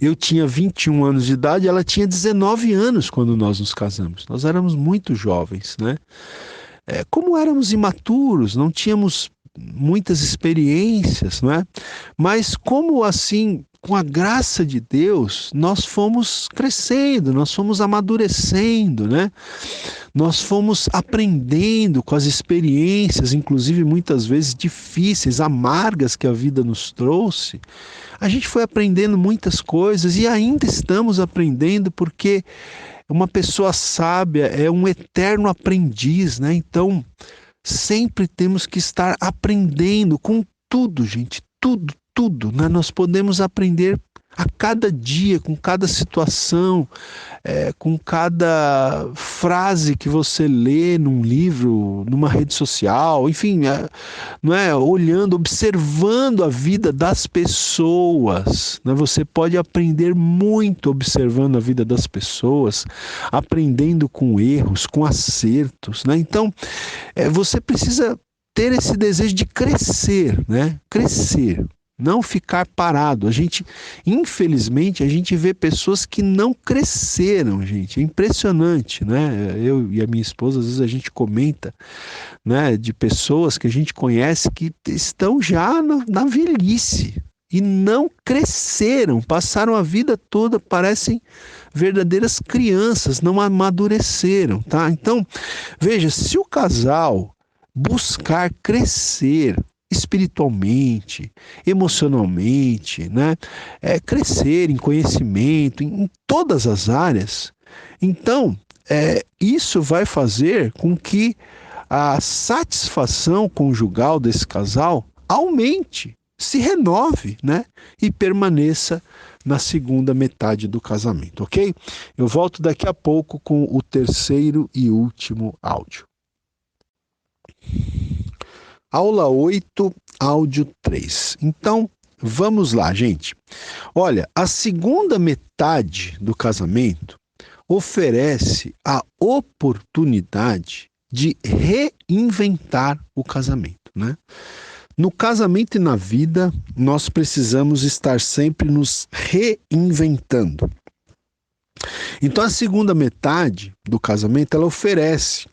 Eu tinha 21 anos de idade, ela tinha 19 anos quando nós nos casamos. Nós éramos muito jovens, né? como éramos imaturos, não tínhamos muitas experiências, não é? Mas como assim, com a graça de Deus, nós fomos crescendo, nós fomos amadurecendo, né? Nós fomos aprendendo com as experiências, inclusive muitas vezes difíceis, amargas que a vida nos trouxe. A gente foi aprendendo muitas coisas e ainda estamos aprendendo, porque uma pessoa sábia é um eterno aprendiz, né? Então, sempre temos que estar aprendendo com tudo, gente, tudo, tudo, né? Nós podemos aprender a cada dia, com cada situação, com cada frase que você lê num livro, numa rede social, enfim, não é? Olhando, observando a vida das pessoas, né? Você pode aprender muito observando a vida das pessoas, aprendendo com erros, com acertos, né? Então, você precisa ter esse desejo de crescer, né? Crescer. Não ficar parado. Infelizmente, a gente vê pessoas que não cresceram, gente. É impressionante, né? Eu e a minha esposa, às vezes a gente comenta, né, de pessoas que a gente conhece que estão já na velhice e não cresceram, passaram a vida toda, parecem verdadeiras crianças, não amadureceram, tá? Então, veja, se o casal buscar crescer espiritualmente, emocionalmente, né? Crescer em conhecimento, em todas as áreas. Então, isso vai fazer com que a satisfação conjugal desse casal aumente, se renove, né? E permaneça na segunda metade do casamento, ok? Eu volto daqui a pouco com o terceiro e último áudio. Aula 8, áudio 3. Então, vamos lá, gente. Olha, a segunda metade do casamento oferece a oportunidade de reinventar o casamento, né? No casamento e na vida, nós precisamos estar sempre nos reinventando. Então, a segunda metade do casamento, ela oferece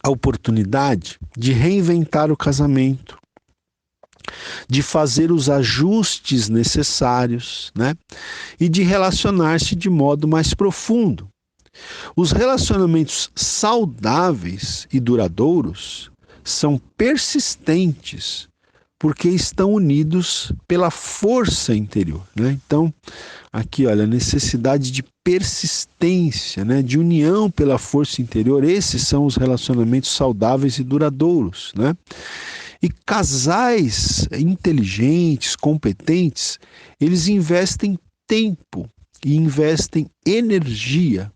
a oportunidade de reinventar o casamento, de fazer os ajustes necessários, né? E de relacionar-se de modo mais profundo. Os relacionamentos saudáveis e duradouros são persistentes porque estão unidos pela força interior, né? Então, aqui, olha, a necessidade de persistência, né? De união pela força interior, esses são os relacionamentos saudáveis e duradouros, né? E casais inteligentes, competentes, eles investem tempo e investem energia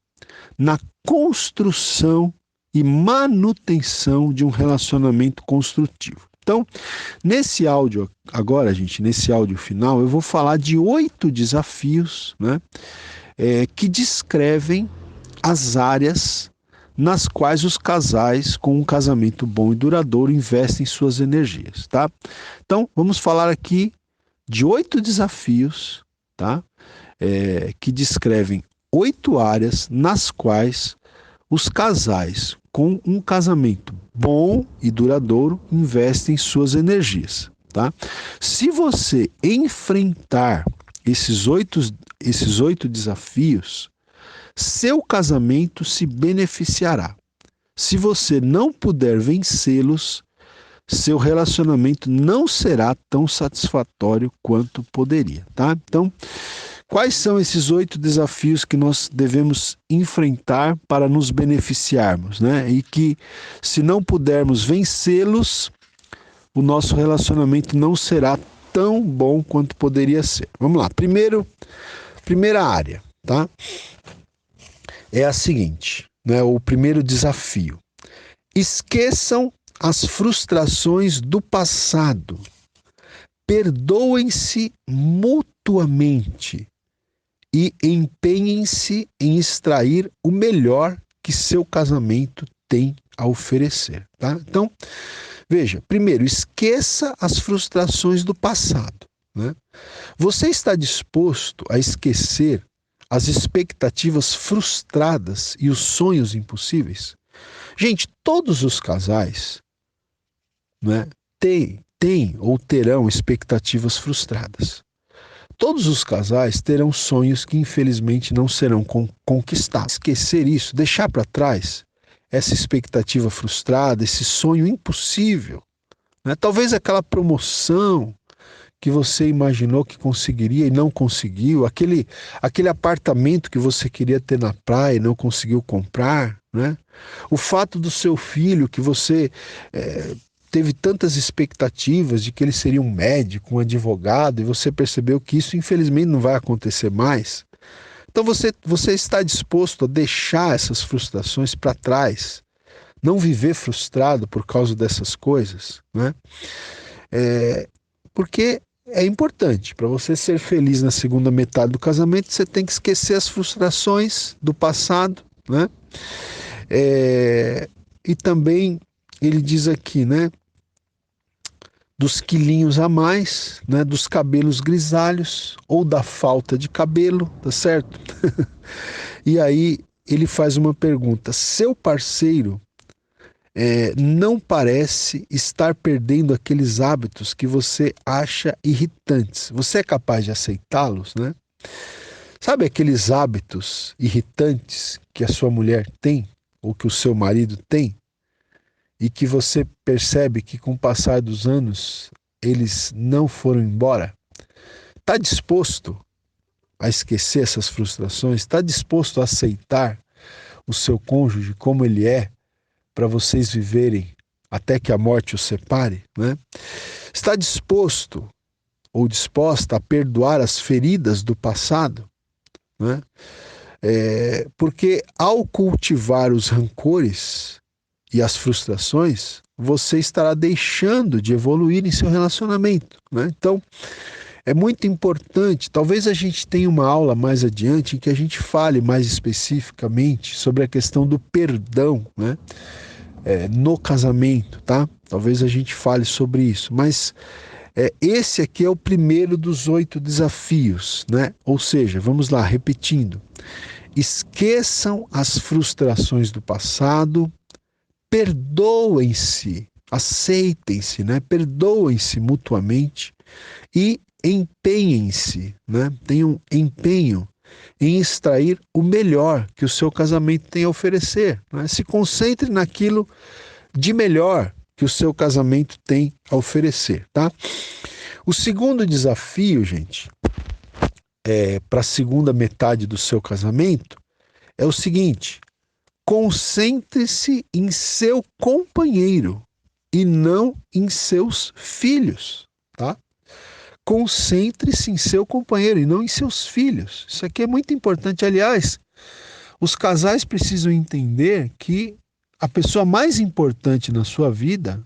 na construção e manutenção de um relacionamento construtivo. Então, nesse áudio agora, gente, nesse áudio final, eu vou falar de 8 desafios, né, que descrevem as áreas nas quais os casais com um casamento bom e duradouro investem suas energias, tá? Então, vamos falar aqui de 8 desafios, tá? Que descrevem 8 áreas nas quais os casais com um casamento bom e duradouro investem suas energias, tá? Se você enfrentar esses oito desafios, seu casamento se beneficiará. Se você não puder vencê-los, seu relacionamento não será tão satisfatório quanto poderia, tá? Então, quais são esses 8 desafios que nós devemos enfrentar para nos beneficiarmos, né? E que, se não pudermos vencê-los, o nosso relacionamento não será tão bom quanto poderia ser. Vamos lá. Primeira área, tá? É a seguinte, né? O primeiro desafio. Esqueçam as frustrações do passado. Perdoem-se mutuamente e empenhem-se em extrair o melhor que seu casamento tem a oferecer, tá? Então, veja, primeiro, esqueça as frustrações do passado, né? Você está disposto a esquecer as expectativas frustradas e os sonhos impossíveis? Gente, todos os casais, né, têm ou terão expectativas frustradas. Todos os casais terão sonhos que infelizmente não serão conquistados. Esquecer isso, deixar para trás essa expectativa frustrada, esse sonho impossível, né? Talvez aquela promoção que você imaginou que conseguiria e não conseguiu, aquele apartamento que você queria ter na praia e não conseguiu comprar, né? O fato do seu filho que você teve tantas expectativas de que ele seria um médico, um advogado, e você percebeu que isso infelizmente não vai acontecer mais. Então você está disposto a deixar essas frustrações para trás, não viver frustrado por causa dessas coisas, né? Porque é importante, para você ser feliz na segunda metade do casamento, você tem que esquecer as frustrações do passado, né? E também ele diz aqui, né? Dos quilinhos a mais, né, dos cabelos grisalhos ou da falta de cabelo, tá certo? E aí ele faz uma pergunta: seu parceiro não parece estar perdendo aqueles hábitos que você acha irritantes? Você é capaz de aceitá-los, né? Sabe aqueles hábitos irritantes que a sua mulher tem ou que o seu marido tem? E que você percebe que com o passar dos anos eles não foram embora? Está disposto a esquecer essas frustrações? Está disposto a aceitar o seu cônjuge como ele é, para vocês viverem até que a morte os separe, né? Está disposto ou disposta a perdoar as feridas do passado, né? Porque ao cultivar os rancores e as frustrações, você estará deixando de evoluir em seu relacionamento, né? Então, é muito importante, talvez a gente tenha uma aula mais adiante em que a gente fale mais especificamente sobre a questão do perdão, né? No casamento, tá? Talvez a gente fale sobre isso, mas esse aqui é o primeiro dos 8 desafios, né? Ou seja, vamos lá, repetindo. Esqueçam as frustrações do passado, perdoem-se, aceitem-se, né? Perdoem-se mutuamente e empenhem-se, né? Tenham empenho em extrair o melhor que o seu casamento tem a oferecer, né? Se concentre naquilo de melhor que o seu casamento tem a oferecer, tá? O segundo desafio, gente, para a segunda metade do seu casamento é o seguinte: concentre-se em seu companheiro e não em seus filhos, tá? Concentre-se em seu companheiro e não em seus filhos. Isso aqui é muito importante. Aliás, os casais precisam entender que a pessoa mais importante na sua vida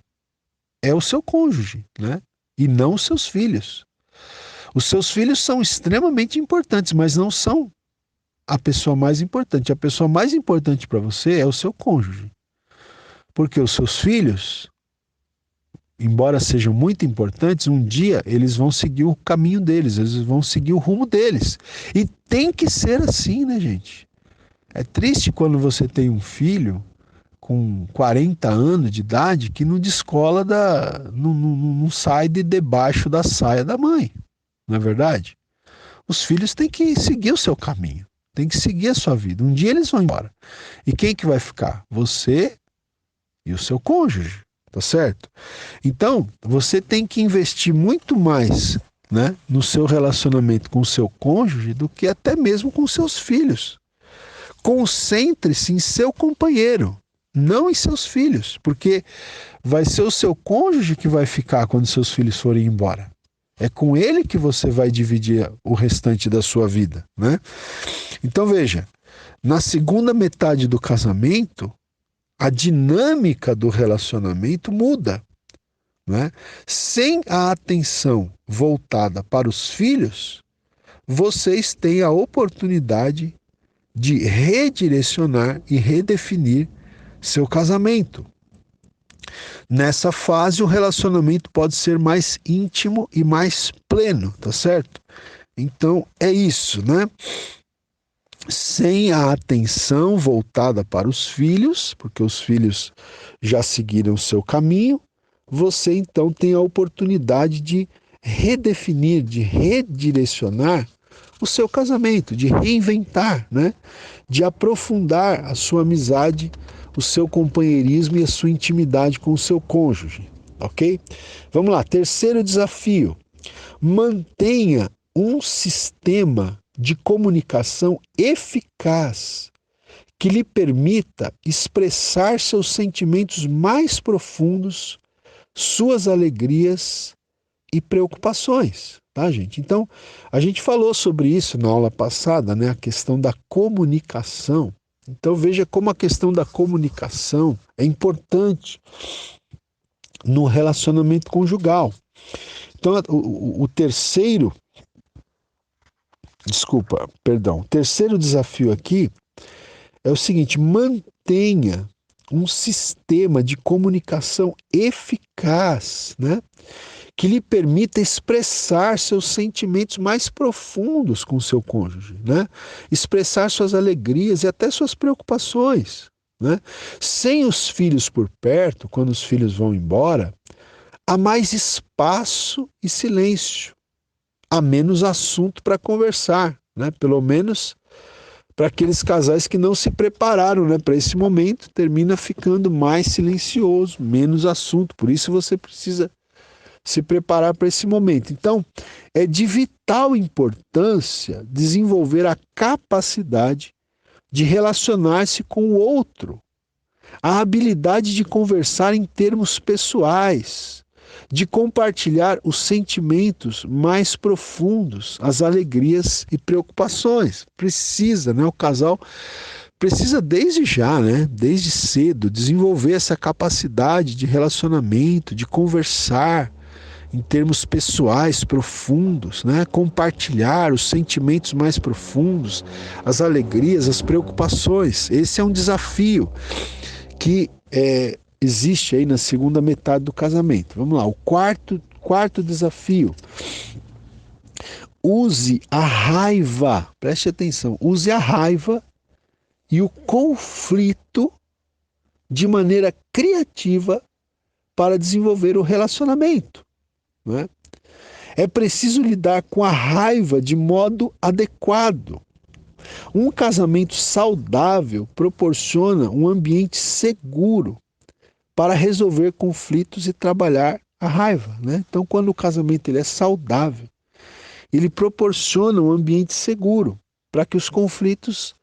é o seu cônjuge, né? E não os seus filhos. Os seus filhos são extremamente importantes, mas não são a pessoa mais importante. A pessoa mais importante para você é o seu cônjuge. Porque os seus filhos, embora sejam muito importantes, um dia eles vão seguir o caminho deles, eles vão seguir o rumo deles. E tem que ser assim, né, gente? É triste quando você tem um filho com 40 anos de idade que não descola não sai de debaixo da saia da mãe, não é verdade? Os filhos têm que seguir o seu caminho, têm que seguir a sua vida. Um dia eles vão embora. E quem que vai ficar? Você e o seu cônjuge. Tá certo? Então, você tem que investir muito mais, né, no seu relacionamento com o seu cônjuge do que até mesmo com seus filhos. Concentre-se em seu companheiro, não em seus filhos, porque vai ser o seu cônjuge que vai ficar quando seus filhos forem embora. É com ele que você vai dividir o restante da sua vida, né? Então, veja, na segunda metade do casamento, a dinâmica do relacionamento muda, né? Sem a atenção voltada para os filhos, vocês têm a oportunidade de redirecionar e redefinir seu casamento. Nessa fase, o relacionamento pode ser mais íntimo e mais pleno, tá certo? Então, é isso, né? sem a atenção voltada para os filhos, porque os filhos já seguiram o seu caminho, você então tem a oportunidade de redefinir, de redirecionar o seu casamento, de reinventar, né? De aprofundar a sua amizade, o seu companheirismo e a sua intimidade com o seu cônjuge, ok? Vamos lá, terceiro desafio. Mantenha um sistema de comunicação eficaz que lhe permita expressar seus sentimentos mais profundos, suas alegrias e preocupações, tá, gente? Então, a gente falou sobre isso na aula passada, né? A questão da comunicação. Então, veja como a questão da comunicação é importante no relacionamento conjugal. Então, o terceiro desafio aqui é o seguinte: mantenha um sistema de comunicação eficaz, né? Que lhe permita expressar seus sentimentos mais profundos com o seu cônjuge, né? Expressar suas alegrias e até suas preocupações, né? Sem os filhos por perto, quando os filhos vão embora, há mais espaço e silêncio, há menos assunto para conversar, né? Pelo menos para aqueles casais que não se prepararam, né, para esse momento, termina ficando mais silencioso, menos assunto. Por isso você precisa se preparar para esse momento. Então, é de vital importância desenvolver a capacidade de relacionar-se com o outro, a habilidade de conversar em termos pessoais, de compartilhar os sentimentos mais profundos, as alegrias e preocupações. Precisa, né? O casal precisa desde já, né? Desde cedo, desenvolver essa capacidade de relacionamento, de conversar em termos pessoais profundos, né? Compartilhar os sentimentos mais profundos, as alegrias, as preocupações. Esse é um desafio que existe aí na segunda metade do casamento. Vamos lá, o quarto desafio. Use a raiva, preste atenção, use a raiva e o conflito de maneira criativa para desenvolver o relacionamento, não é? É preciso lidar com a raiva de modo adequado. Um casamento saudável proporciona um ambiente seguro para resolver conflitos e trabalhar a raiva, né? Então, quando o casamento ele é saudável, ele proporciona um ambiente seguro para que os conflitos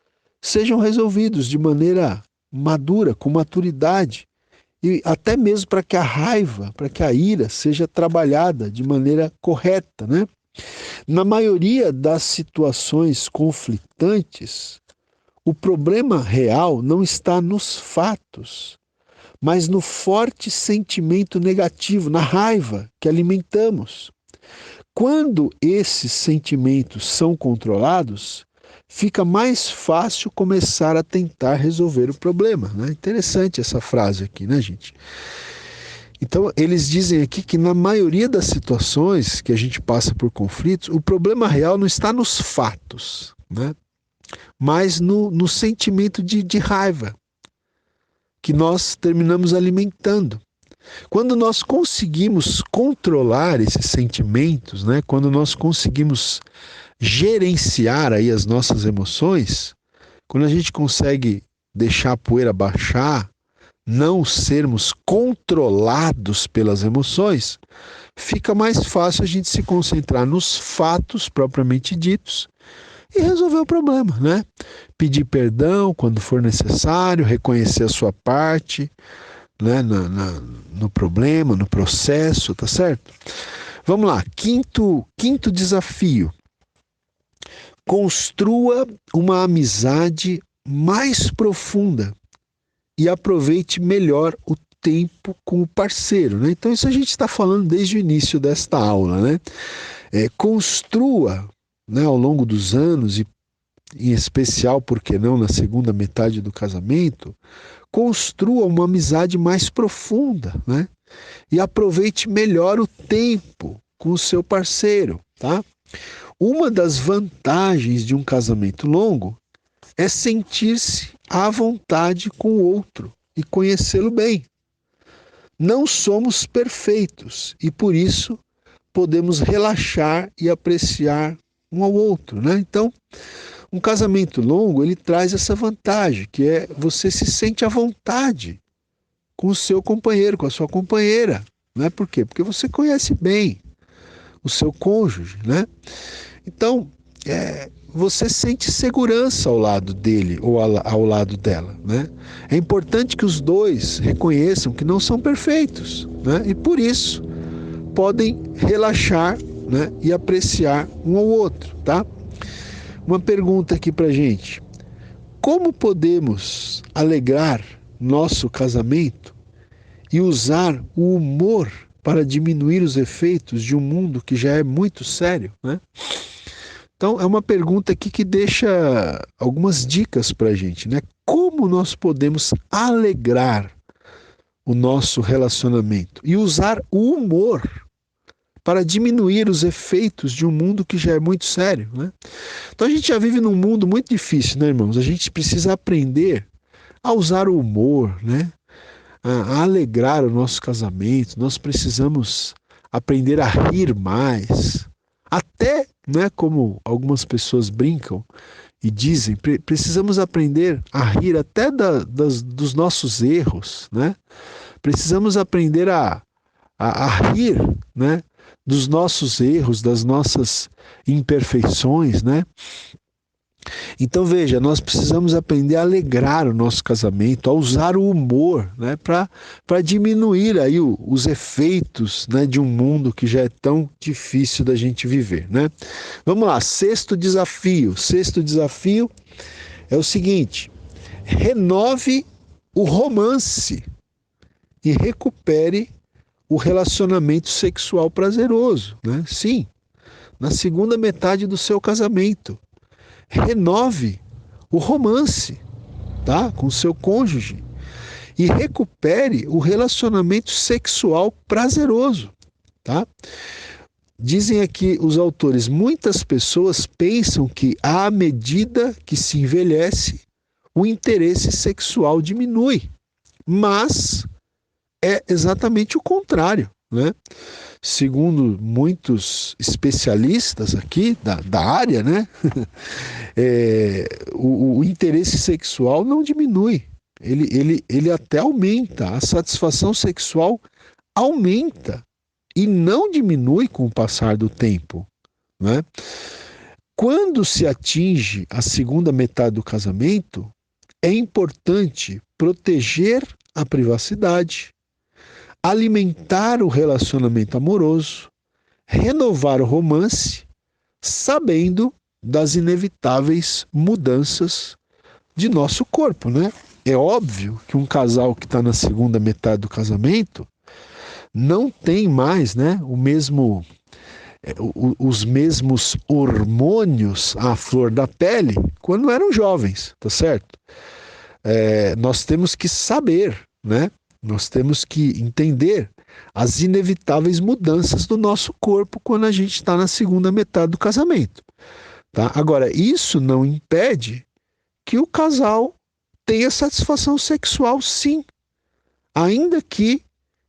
sejam resolvidos de maneira madura, com maturidade, e até mesmo para que a raiva, para que a ira seja trabalhada de maneira correta, né? Na maioria das situações conflitantes, o problema real não está nos fatos, mas no forte sentimento negativo, na raiva que alimentamos. Quando esses sentimentos são controlados, fica mais fácil começar a tentar resolver o problema, né? Interessante essa frase aqui, né, gente? Então, eles dizem aqui que na maioria das situações que a gente passa por conflitos, o problema real não está nos fatos, né? Mas no sentimento de raiva que nós terminamos alimentando. Quando nós conseguimos controlar esses sentimentos, né? Quando nós conseguimos gerenciar aí as nossas emoções, quando a gente consegue deixar a poeira baixar, não sermos controlados pelas emoções, fica mais fácil a gente se concentrar nos fatos propriamente ditos e resolver o problema, né? Pedir perdão quando for necessário, reconhecer a sua parte, né? No problema, no processo, tá certo? Vamos lá, quinto desafio. Construa uma amizade mais profunda e aproveite melhor o tempo com o parceiro, né? Então isso a gente está falando desde o início desta aula, né? Construa, né, ao longo dos anos, e em especial, por que não, na segunda metade do casamento, construa uma amizade mais profunda, né? E aproveite melhor o tempo com o seu parceiro, tá? Uma das vantagens de um casamento longo é sentir-se à vontade com o outro e conhecê-lo bem. Não somos perfeitos e por isso podemos relaxar e apreciar um ao outro, né? Então, um casamento longo, ele traz essa vantagem, que é você se sente à vontade com o seu companheiro, com a sua companheira, né? Por quê? Porque você conhece bem o seu cônjuge, né? Então, você sente segurança ao lado dele ou ao lado dela, né? É importante que os dois reconheçam que não são perfeitos, né? E por isso podem relaxar, né? E apreciar um ao outro, tá? Uma pergunta aqui pra gente: como podemos alegrar nosso casamento e usar o humor para diminuir os efeitos de um mundo que já é muito sério, né? Então, é uma pergunta aqui que deixa algumas dicas para a gente, né? Como nós podemos alegrar o nosso relacionamento e usar o humor para diminuir os efeitos de um mundo que já é muito sério, né? Então, a gente já vive num mundo muito difícil, né, irmãos? A gente precisa aprender a usar o humor, né? A alegrar o nosso casamento. Nós precisamos aprender a rir mais. Até, né, como algumas pessoas brincam e dizem, precisamos aprender a rir até dos nossos erros, né? Precisamos aprender a rir, né, dos nossos erros, das nossas imperfeições, né? Então veja, nós precisamos aprender a alegrar o nosso casamento, a usar o humor, né, para diminuir aí os efeitos, né, de um mundo que já é tão difícil da gente viver, né? Vamos lá, sexto desafio. Sexto desafio é o seguinte: renove o romance e recupere o relacionamento sexual prazeroso, né? Sim, na segunda metade do seu casamento. Renove o romance, tá? Com o seu cônjuge e recupere o relacionamento sexual prazeroso, tá? Dizem aqui os autores, muitas pessoas pensam que à medida que se envelhece, o interesse sexual diminui, mas é exatamente o contrário, né? Segundo muitos especialistas aqui da área, né? O interesse sexual não diminui, ele até aumenta, a satisfação sexual aumenta e não diminui com o passar do tempo, né? Quando se atinge a segunda metade do casamento, é importante proteger a privacidade, alimentar o relacionamento amoroso, renovar o romance, sabendo das inevitáveis mudanças de nosso corpo, né? É óbvio que um casal que está na segunda metade do casamento não tem mais, né, os mesmos hormônios à flor da pele quando eram jovens, tá certo? Nós temos que saber, né? Nós temos que entender as inevitáveis mudanças do nosso corpo quando a gente está na segunda metade do casamento. Tá? Agora, isso não impede que o casal tenha satisfação sexual, sim, ainda que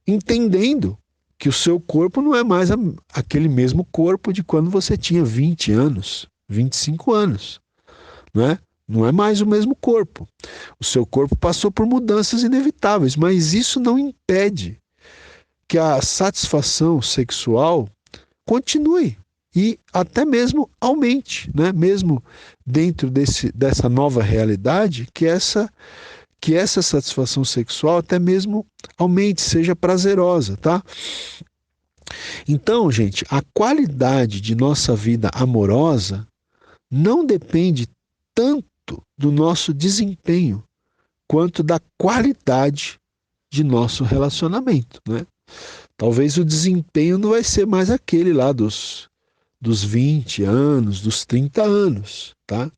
entendendo que o seu corpo não é mais aquele mesmo corpo de quando você tinha 20 anos, 25 anos, né? Não é mais o mesmo corpo. O seu corpo passou por mudanças inevitáveis, mas isso não impede que a satisfação sexual continue e até mesmo aumente, né? Mesmo dentro dessa nova realidade, que essa satisfação sexual até mesmo aumente, seja prazerosa, tá? Então, gente, a qualidade de nossa vida amorosa não depende tanto do nosso desempenho quanto da qualidade de nosso relacionamento, né? Talvez o desempenho não vai ser mais aquele lá dos 20 anos, dos 30 anos, tá?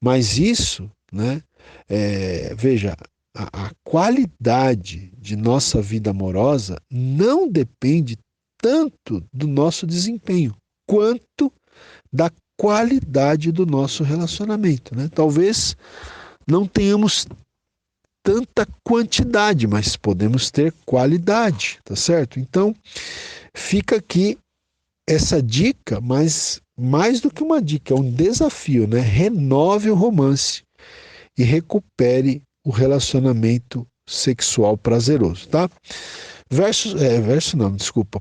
Mas isso, né? Veja, a qualidade de nossa vida amorosa não depende tanto do nosso desempenho, quanto da qualidade do nosso relacionamento, né? Talvez não tenhamos tanta quantidade, mas podemos ter qualidade, tá certo? Então, fica aqui essa dica, mas mais do que uma dica, é um desafio, né? Renove o romance e recupere o relacionamento sexual prazeroso, tá?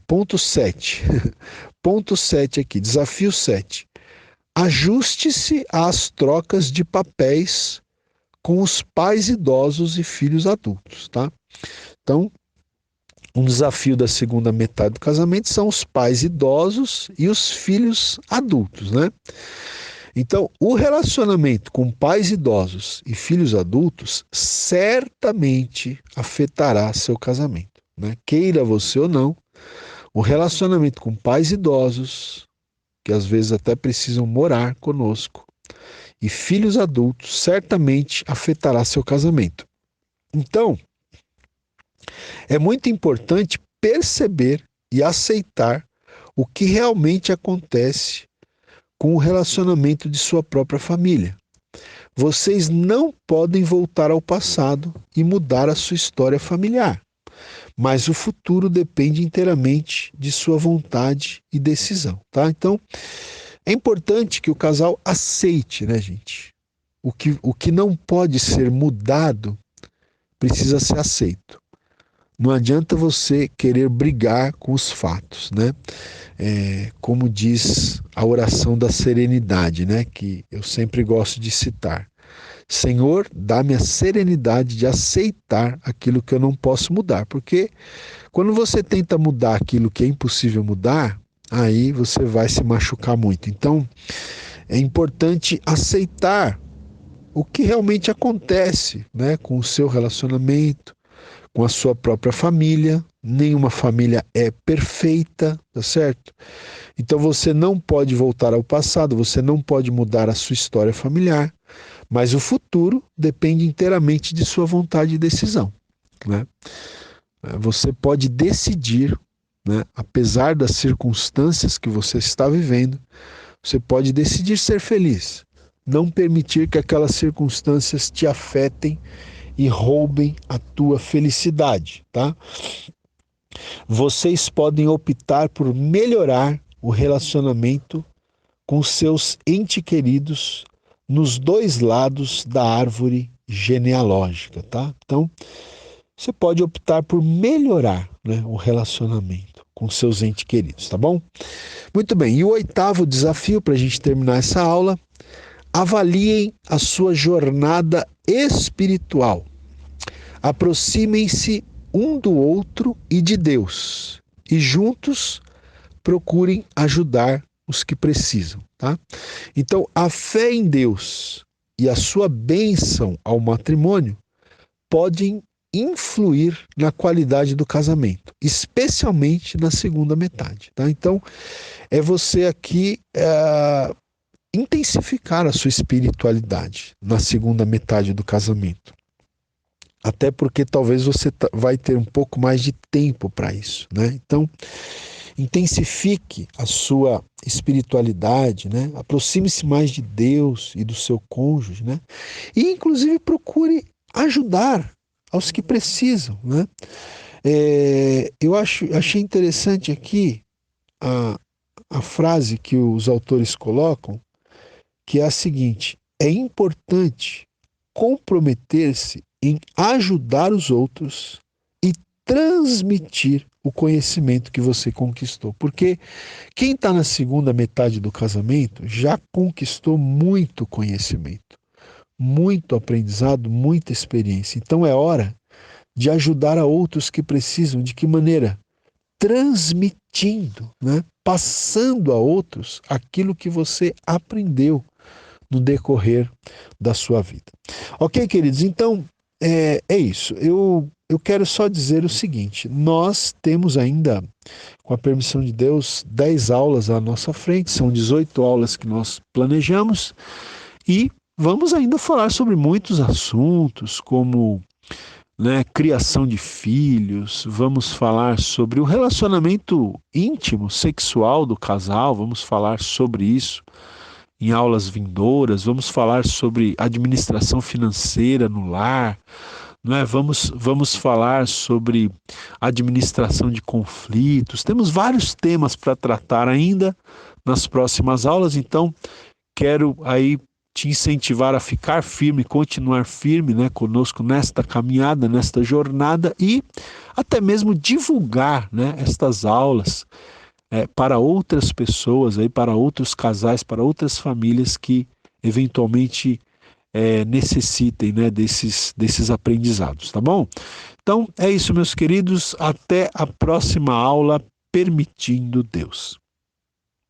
Ponto 7. Ponto 7 aqui, desafio 7. Ajuste-se às trocas de papéis com os pais idosos e filhos adultos, tá? Então, um desafio da segunda metade do casamento são os pais idosos e os filhos adultos, né? Então, o relacionamento com pais idosos e filhos adultos certamente afetará seu casamento, né? Queira você ou não, o relacionamento com pais idosos, que às vezes até precisam morar conosco, e filhos adultos, certamente afetará seu casamento. Então, é muito importante perceber e aceitar o que realmente acontece com o relacionamento de sua própria família. Vocês não podem voltar ao passado e mudar a sua história familiar, mas o futuro depende inteiramente de sua vontade e decisão, tá? Então, é importante que o casal aceite, né, gente? O que não pode ser mudado precisa ser aceito. Não adianta você querer brigar com os fatos, né? Como diz a oração da serenidade, né? Que eu sempre gosto de citar. Senhor, dá-me a serenidade de aceitar aquilo que eu não posso mudar. Porque quando você tenta mudar aquilo que é impossível mudar, aí você vai se machucar muito. Então, é importante aceitar o que realmente acontece, né, com o seu relacionamento, com a sua própria família. Nenhuma família é perfeita, tá certo? Então você não pode voltar ao passado, você não pode mudar a sua história familiar, mas o futuro depende inteiramente de sua vontade e decisão, né? Você pode decidir, né, apesar das circunstâncias que você está vivendo, você pode decidir ser feliz, não permitir que aquelas circunstâncias te afetem e roubem a tua felicidade, tá? Vocês podem optar por melhorar o relacionamento com seus entes queridos nos dois lados da árvore genealógica, tá? Então, você pode optar por melhorar, né, o relacionamento com seus entes queridos, tá bom? Muito bem, e o 8º desafio para a gente terminar essa aula: avaliem a sua jornada espiritual. Aproximem-se um do outro e de Deus, e juntos procurem ajudar os que precisam, tá? Então, a fé em Deus e a sua bênção ao matrimônio podem influir na qualidade do casamento, especialmente na segunda metade, tá? Então, é você aqui intensificar a sua espiritualidade na segunda metade do casamento. Até porque talvez você vai ter um pouco mais de tempo para isso, né? Então, intensifique a sua espiritualidade, né? Aproxime-se mais de Deus e do seu cônjuge, né? E, inclusive, procure ajudar aos que precisam, né? Eu achei interessante aqui a frase que os autores colocam, que é a seguinte: é importante comprometer-se em ajudar os outros e transmitir o conhecimento que você conquistou. Porque quem está na segunda metade do casamento já conquistou muito conhecimento, muito aprendizado, muita experiência. Então é hora de ajudar a outros que precisam. De que maneira? Transmitindo, né? Passando a outros aquilo que você aprendeu no decorrer da sua vida. Ok, queridos? Então, é isso. Eu quero só dizer o seguinte: nós temos ainda, com a permissão de Deus, 10 aulas à nossa frente, são 18 aulas que nós planejamos, e vamos ainda falar sobre muitos assuntos, como, né, criação de filhos, vamos falar sobre o relacionamento íntimo, sexual do casal, vamos falar sobre isso. em aulas vindouras. Vamos falar sobre administração financeira no lar, não é? Vamos falar sobre administração de conflitos. Temos vários temas para tratar ainda nas próximas aulas, então quero aí te incentivar a ficar firme, continuar firme, né, conosco nesta caminhada, nesta jornada e até mesmo divulgar, né, estas aulas para outras pessoas, aí, para outros casais, para outras famílias que eventualmente necessitem, né, desses aprendizados, tá bom? Então é isso, meus queridos, até a próxima aula, permitindo Deus.